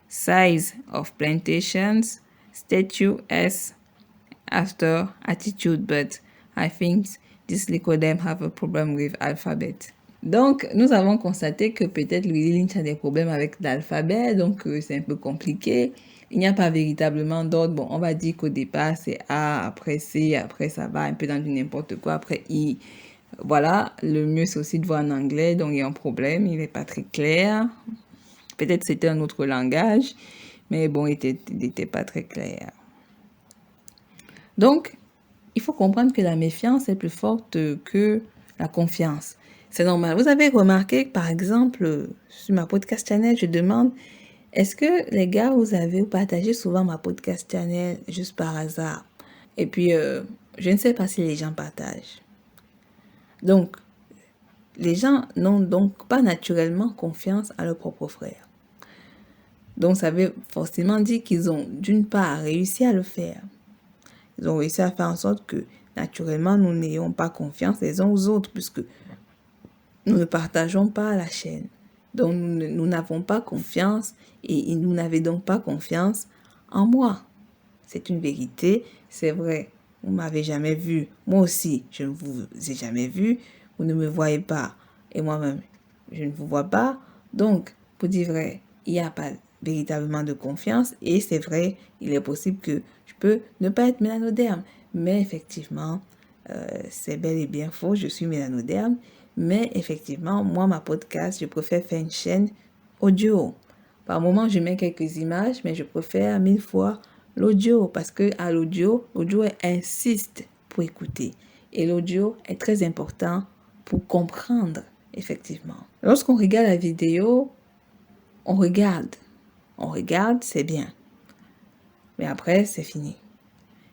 Size of plantations, statue S after attitude, but I think this Lycodem have a problem with alphabet. Donc, nous avons constaté que peut-être Willy Lynch a des problèmes avec l'alphabet, donc c'est un peu compliqué. Il n'y a pas véritablement d'ordre. Bon, on va dire qu'au départ, c'est A, après C, après ça va un peu dans du n'importe quoi, après I. Voilà, le mieux c'est aussi de voir en anglais, donc il y a un problème, il n'est pas très clair. Peut-être c'était un autre langage, mais bon, il n'était pas très clair. Donc, il faut comprendre que la méfiance est plus forte que la confiance. C'est normal. Vous avez remarqué, par exemple, sur ma podcast channel, je demande, est-ce que les gars, vous avez partagé souvent ma podcast channel juste par hasard? Et puis, je ne sais pas si les gens partagent. Donc, les gens n'ont donc pas naturellement confiance à leurs propres frères. Donc, ça veut forcément dire qu'ils ont, d'une part, réussi à le faire. Ils ont réussi à faire en sorte que, naturellement, nous n'ayons pas confiance les uns aux autres, puisque nous ne partageons pas la chaîne. Donc, nous n'avons pas confiance et nous n'avez donc pas confiance en moi. C'est une vérité, c'est vrai. Vous ne m'avez jamais vu. Moi aussi, je ne vous ai jamais vu. Vous ne me voyez pas. Et moi-même, je ne vous vois pas. Donc, pour dire vrai, il n'y a pas véritablement de confiance. Et c'est vrai, il est possible que je peux ne pas être mélanoderme. Mais effectivement, c'est bel et bien faux. Je suis mélanoderme. Mais effectivement, moi, ma podcast, je préfère faire une chaîne audio. Par moment, je mets quelques images, mais je préfère 1000 fois l'audio parce que à l'audio insiste pour écouter. Et l'audio est très important pour comprendre, effectivement. Lorsqu'on regarde la vidéo, on regarde. On regarde, c'est bien. Mais après, c'est fini.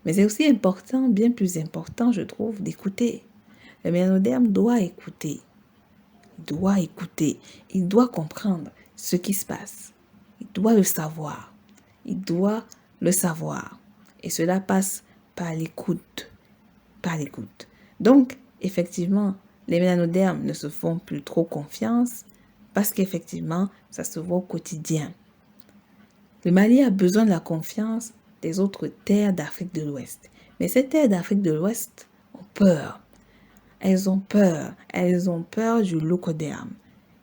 Mais c'est aussi important, bien plus important, je trouve, d'écouter. Le méanoderme doit écouter. Il doit écouter. Il doit comprendre ce qui se passe. Il doit le savoir. Il doit le savoir. Et cela passe par l'écoute. Par l'écoute. Donc, effectivement, les mélanodermes ne se font plus trop confiance parce qu'effectivement, ça se voit au quotidien. Le Mali a besoin de la confiance des autres terres d'Afrique de l'Ouest. Mais ces terres d'Afrique de l'Ouest ont peur. Elles ont peur. Elles ont peur du locoderme.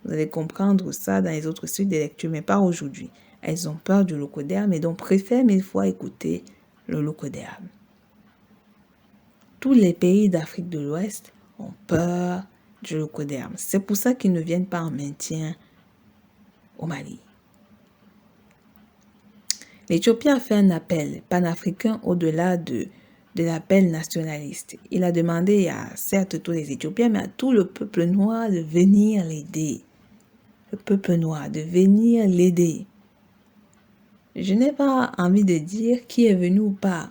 Vous allez comprendre ça dans les autres suites de lecture, mais pas aujourd'hui. Elles ont peur du locoderme et donc préfèrent 1000 fois écouter le locoderme. Tous les pays d'Afrique de l'Ouest ont peur du locoderme. C'est pour ça qu'ils ne viennent pas en maintien au Mali. L'Éthiopie a fait un appel panafricain au-delà de l'appel nationaliste. Il a demandé à certes tous les Éthiopiens, mais à tout le peuple noir de venir l'aider. Le peuple noir de venir l'aider. Je n'ai pas envie de dire qui est venu ou pas,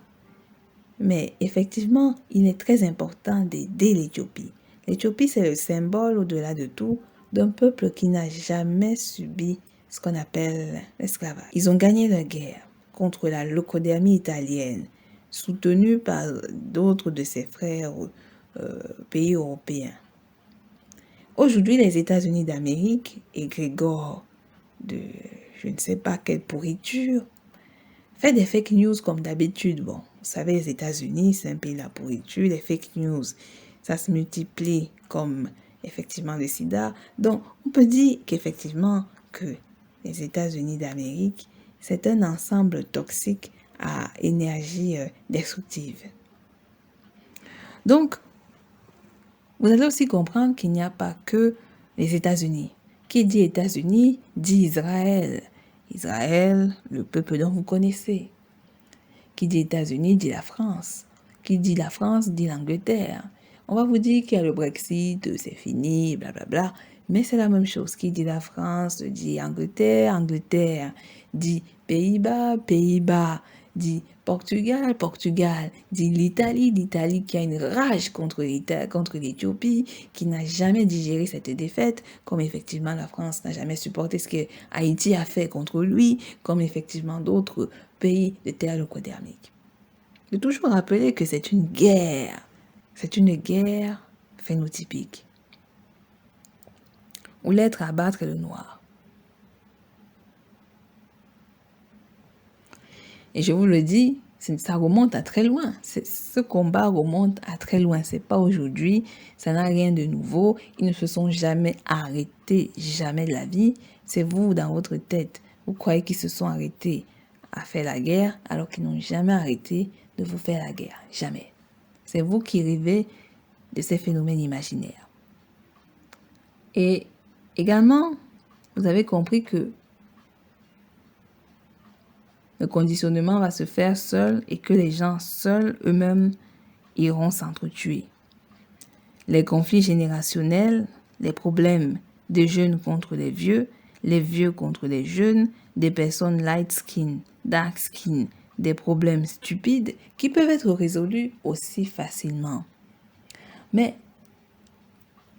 mais effectivement, il est très important d'aider l'Éthiopie. L'Éthiopie, c'est le symbole au-delà de tout d'un peuple qui n'a jamais subi ce qu'on appelle l'esclavage. Ils ont gagné la guerre contre la locodermie italienne, soutenue par d'autres de ses frères pays européens. Aujourd'hui, les États-Unis d'Amérique, égrégore de je ne sais pas quelle pourriture, fait des fake news comme d'habitude. Bon, vous savez, les États-Unis, c'est un pays de la pourriture, les fake news, ça se multiplie comme effectivement le sida. Donc, on peut dire qu'effectivement, que les États-Unis d'Amérique, c'est un ensemble toxique à énergie destructive. Donc, vous allez aussi comprendre qu'il n'y a pas que les États-Unis. Qui dit États-Unis dit Israël. Israël, le peuple dont vous connaissez. Qui dit États-Unis dit la France. Qui dit la France dit l'Angleterre. On va vous dire qu'il y a le Brexit, c'est fini, blablabla. Mais c'est la même chose. Qui dit la France dit Angleterre, Angleterre. Dit Pays-Bas, Pays-Bas. Dit Portugal, Portugal. Dit l'Italie, l'Italie qui a une rage contre l'Éthiopie, qui n'a jamais digéré cette défaite, comme effectivement la France n'a jamais supporté ce que Haïti a fait contre lui, comme effectivement d'autres pays de terre locodermique. De toujours rappeler que c'est une guerre. C'est une guerre phénotypique. Où l'être à abattre est le noir. Et je vous le dis, ça remonte à très loin. Ce combat remonte à très loin. C'est pas aujourd'hui. Ça n'a rien de nouveau. Ils ne se sont jamais arrêtés, jamais de la vie. C'est vous dans votre tête. Vous croyez qu'ils se sont arrêtés à faire la guerre alors qu'ils n'ont jamais arrêté de vous faire la guerre. Jamais. C'est vous qui rêvez de ces phénomènes imaginaires. Et également, vous avez compris que le conditionnement va se faire seul et que les gens seuls eux-mêmes iront s'entretuer. Les conflits générationnels, les problèmes des jeunes contre les vieux contre les jeunes, des personnes light skin, dark skin, des problèmes stupides qui peuvent être résolus aussi facilement. Mais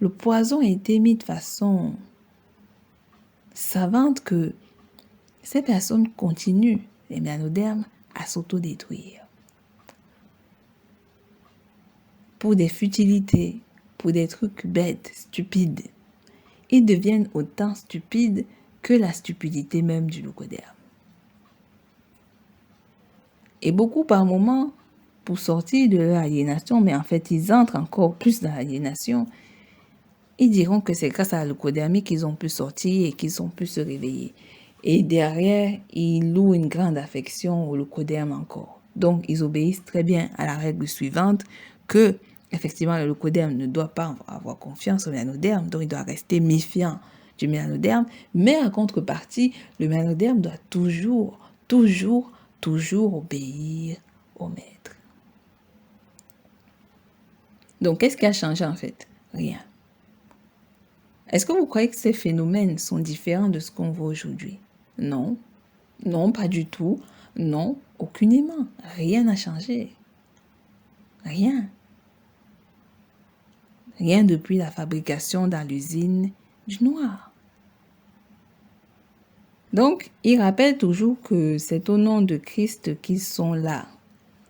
le poison a été mis de façon savante que ces personnes continuent, les mélanodermes, à s'autodétruire. Pour des futilités, pour des trucs bêtes, stupides. Ils deviennent autant stupides que la stupidité même du locoderme. Et beaucoup par moment, pour sortir de leur aliénation, mais en fait ils entrent encore plus dans l'aliénation, ils diront que c'est grâce à la locodermie qu'ils ont pu sortir et qu'ils ont pu se réveiller. Et derrière, ils louent une grande affection au locoderme encore. Donc, ils obéissent très bien à la règle suivante que, effectivement, le locoderme ne doit pas avoir confiance au mélanoderme, donc il doit rester méfiant du mélanoderme, mais en contrepartie, le mélanoderme doit toujours obéir au maître. Donc, qu'est-ce qui a changé en fait? Rien. Est-ce que vous croyez que ces phénomènes sont différents de ce qu'on voit aujourd'hui? Non. Non, pas du tout. Non, aucunement. Rien n'a changé. Rien. Rien depuis la fabrication dans l'usine du noir. Donc, il rappelle toujours que c'est au nom de Christ qu'ils sont là.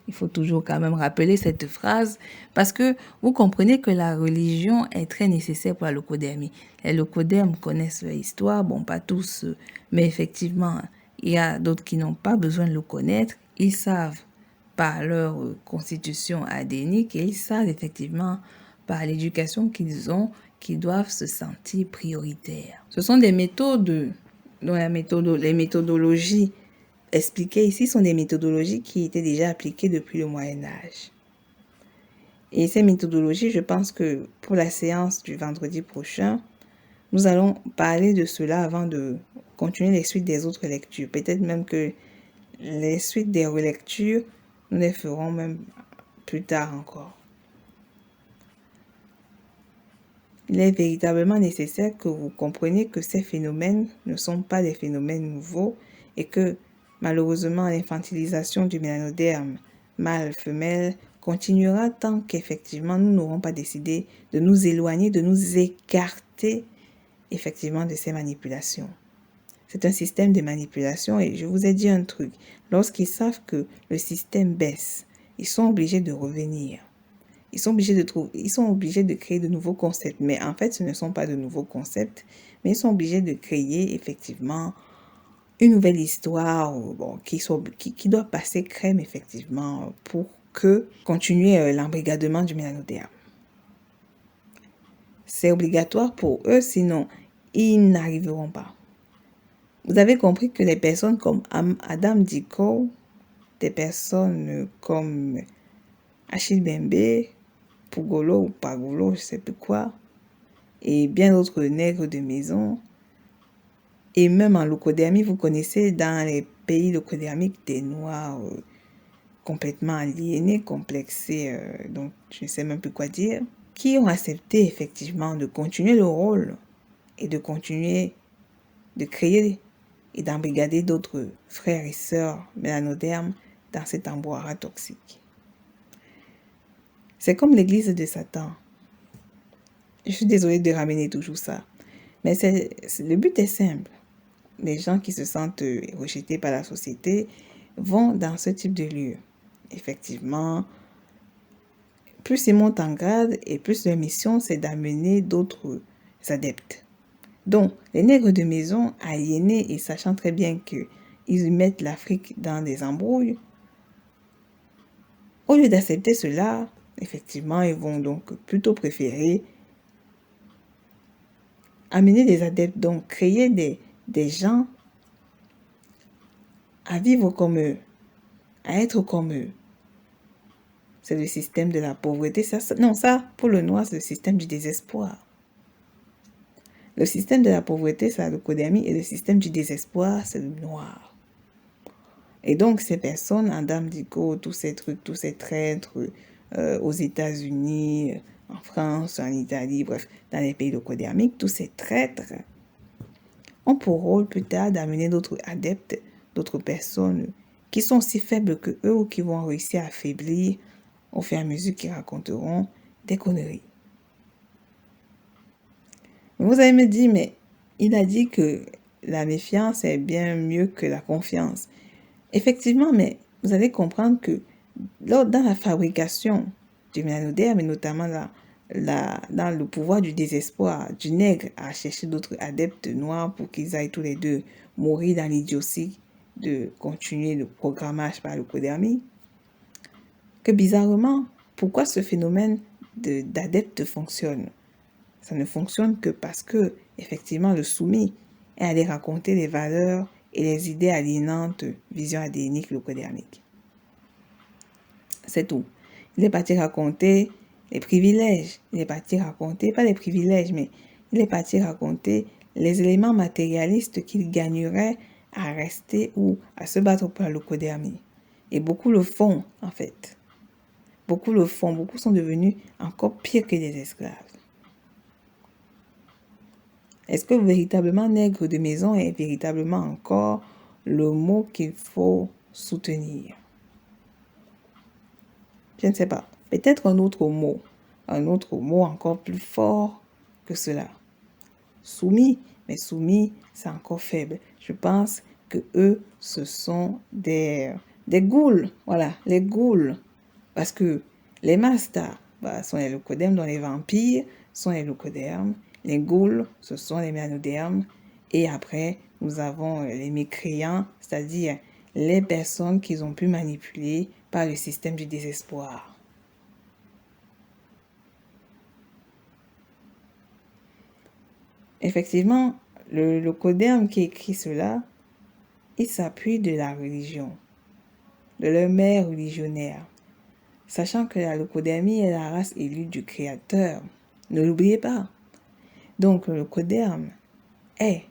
Il faut toujours quand même rappeler cette phrase parce que vous comprenez que la religion est très nécessaire pour la leucodermie. Les leucodermes connaissent leur histoire, bon, pas tous, mais effectivement, il y a d'autres qui n'ont pas besoin de le connaître. Ils savent par leur constitution adénique et ils savent effectivement par l'éducation qu'ils ont qu'ils doivent se sentir prioritaires. Ce sont des méthodes dont les méthodologies expliquées ici sont des méthodologies qui étaient déjà appliquées depuis le Moyen-Âge. Et ces méthodologies, je pense que pour la séance du vendredi prochain, nous allons parler de cela avant de continuer les suites des autres lectures. Peut-être même que les suites des relectures, nous les ferons même plus tard encore. Il est véritablement nécessaire que vous compreniez que ces phénomènes ne sont pas des phénomènes nouveaux et que malheureusement l'infantilisation du mélanoderme mâle-femelle continuera tant qu'effectivement nous n'aurons pas décidé de nous éloigner, de nous écarter effectivement de ces manipulations. C'est un système de manipulation et je vous ai dit un truc, lorsqu'ils savent que le système baisse, ils sont obligés de revenir. Ils sont obligés de créer de nouveaux concepts. Mais en fait, ce ne sont pas de nouveaux concepts, mais ils sont obligés de créer effectivement une nouvelle histoire qui doit passer crème effectivement pour continuer l'embrigadement du mélanoderme. C'est obligatoire pour eux, sinon ils n'arriveront pas. Vous avez compris que les personnes comme Adam Dicot, des personnes comme Achille Bembe, Pugolo ou Pagolo, je ne sais plus quoi, et bien d'autres nègres de maison. Et même en leucodermie, vous connaissez dans les pays leucodermiques des noirs complètement aliénés, complexés, donc je ne sais même plus quoi dire, qui ont accepté effectivement de continuer le rôle et de continuer de créer et d'embrigader d'autres frères et sœurs mélanodermes dans cet emboît toxique. C'est comme l'église de Satan. Je suis désolée de ramener toujours ça. Mais le but est simple. Les gens qui se sentent rejetés par la société vont dans ce type de lieu. Effectivement, plus ils montent en grade et plus leur mission, c'est d'amener d'autres adeptes. Donc, les nègres de maison, aliénés et sachant très bien qu'ils mettent l'Afrique dans des embrouilles, au lieu d'accepter cela, effectivement, ils vont donc plutôt préférer amener des adeptes, donc créer des gens à vivre comme eux, à être comme eux. C'est le système de la pauvreté. Ça, pour le noir, c'est le système du désespoir. Le système de la pauvreté, c'est la leucodermie, et le système du désespoir, c'est le noir. Et donc, ces personnes, Adam Dicot, tous ces trucs, tous ces traîtres aux États-Unis, en France, en Italie, bref, dans les pays leucodermiques, tous ces traîtres ont pour rôle plus tard d'amener d'autres adeptes, d'autres personnes qui sont aussi faibles que eux ou qui vont réussir à affaiblir au fur et à mesure qu'ils raconteront des conneries. Vous allez me dire, mais il a dit que la méfiance est bien mieux que la confiance. Effectivement, mais vous allez comprendre que dans la fabrication du mélanoderme, et notamment dans le pouvoir du désespoir du nègre à chercher d'autres adeptes noirs pour qu'ils aillent tous les deux mourir dans l'idiotie de continuer le programmage par leucodermie, que bizarrement, pourquoi ce phénomène d'adepte fonctionne? Ça ne fonctionne que parce que, effectivement, le soumis est allé raconter les valeurs et les idées aliénantes vision adénique leucodermique. C'est tout. Il est parti raconter les privilèges. Il est parti raconter, pas les privilèges, mais il est parti raconter les éléments matérialistes qu'ils gagneraient à rester ou à se battre pour la leucodémie. Et beaucoup le font, en fait. Beaucoup le font. Beaucoup sont devenus encore pires que des esclaves. Est-ce que véritablement nègre de maison est véritablement encore le mot qu'il faut soutenir? Je ne sais pas. Peut-être un autre mot encore plus fort que cela. Soumis, mais soumis, c'est encore faible. Je pense que eux, ce sont des ghouls. Voilà, les ghouls. Parce que les masters sont les leucodermes, dont les vampires sont les leucodermes. Les ghouls, ce sont les méanodermes. Et après, nous avons les mécréants, c'est-à-dire les personnes qu'ils ont pu manipuler par le système du désespoir. Effectivement, le leucoderme qui écrit cela, il s'appuie de la religion, de leur mère religionnaire, sachant que la leucodermie est la race élue du Créateur. Ne l'oubliez pas. Donc, le leucoderme est,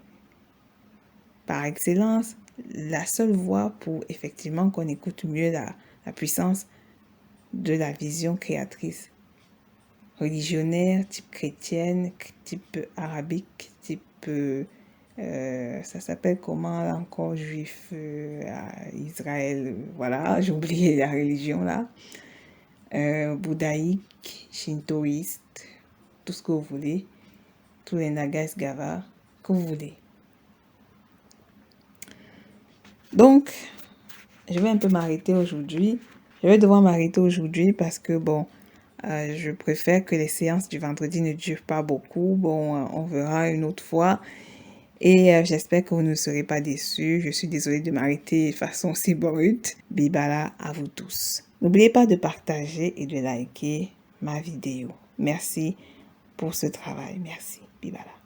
par excellence, la seule voie pour effectivement qu'on écoute mieux la puissance de la vision créatrice. Religionnaire, type chrétienne, type arabique, type... ça s'appelle comment là, encore juif à Israël, voilà, j'ai oublié la religion là. Bouddhaïque, shintoïste, tout ce que vous voulez, tous les nagas gava que vous voulez. Donc, je vais un peu m'arrêter aujourd'hui. Je vais devoir m'arrêter aujourd'hui parce que bon, je préfère que les séances du vendredi ne durent pas beaucoup. Bon, on verra une autre fois. Et j'espère que vous ne serez pas déçus. Je suis désolée de m'arrêter de façon si brute. Bibala à vous tous. N'oubliez pas de partager et de liker ma vidéo. Merci pour ce travail. Merci. Bibala.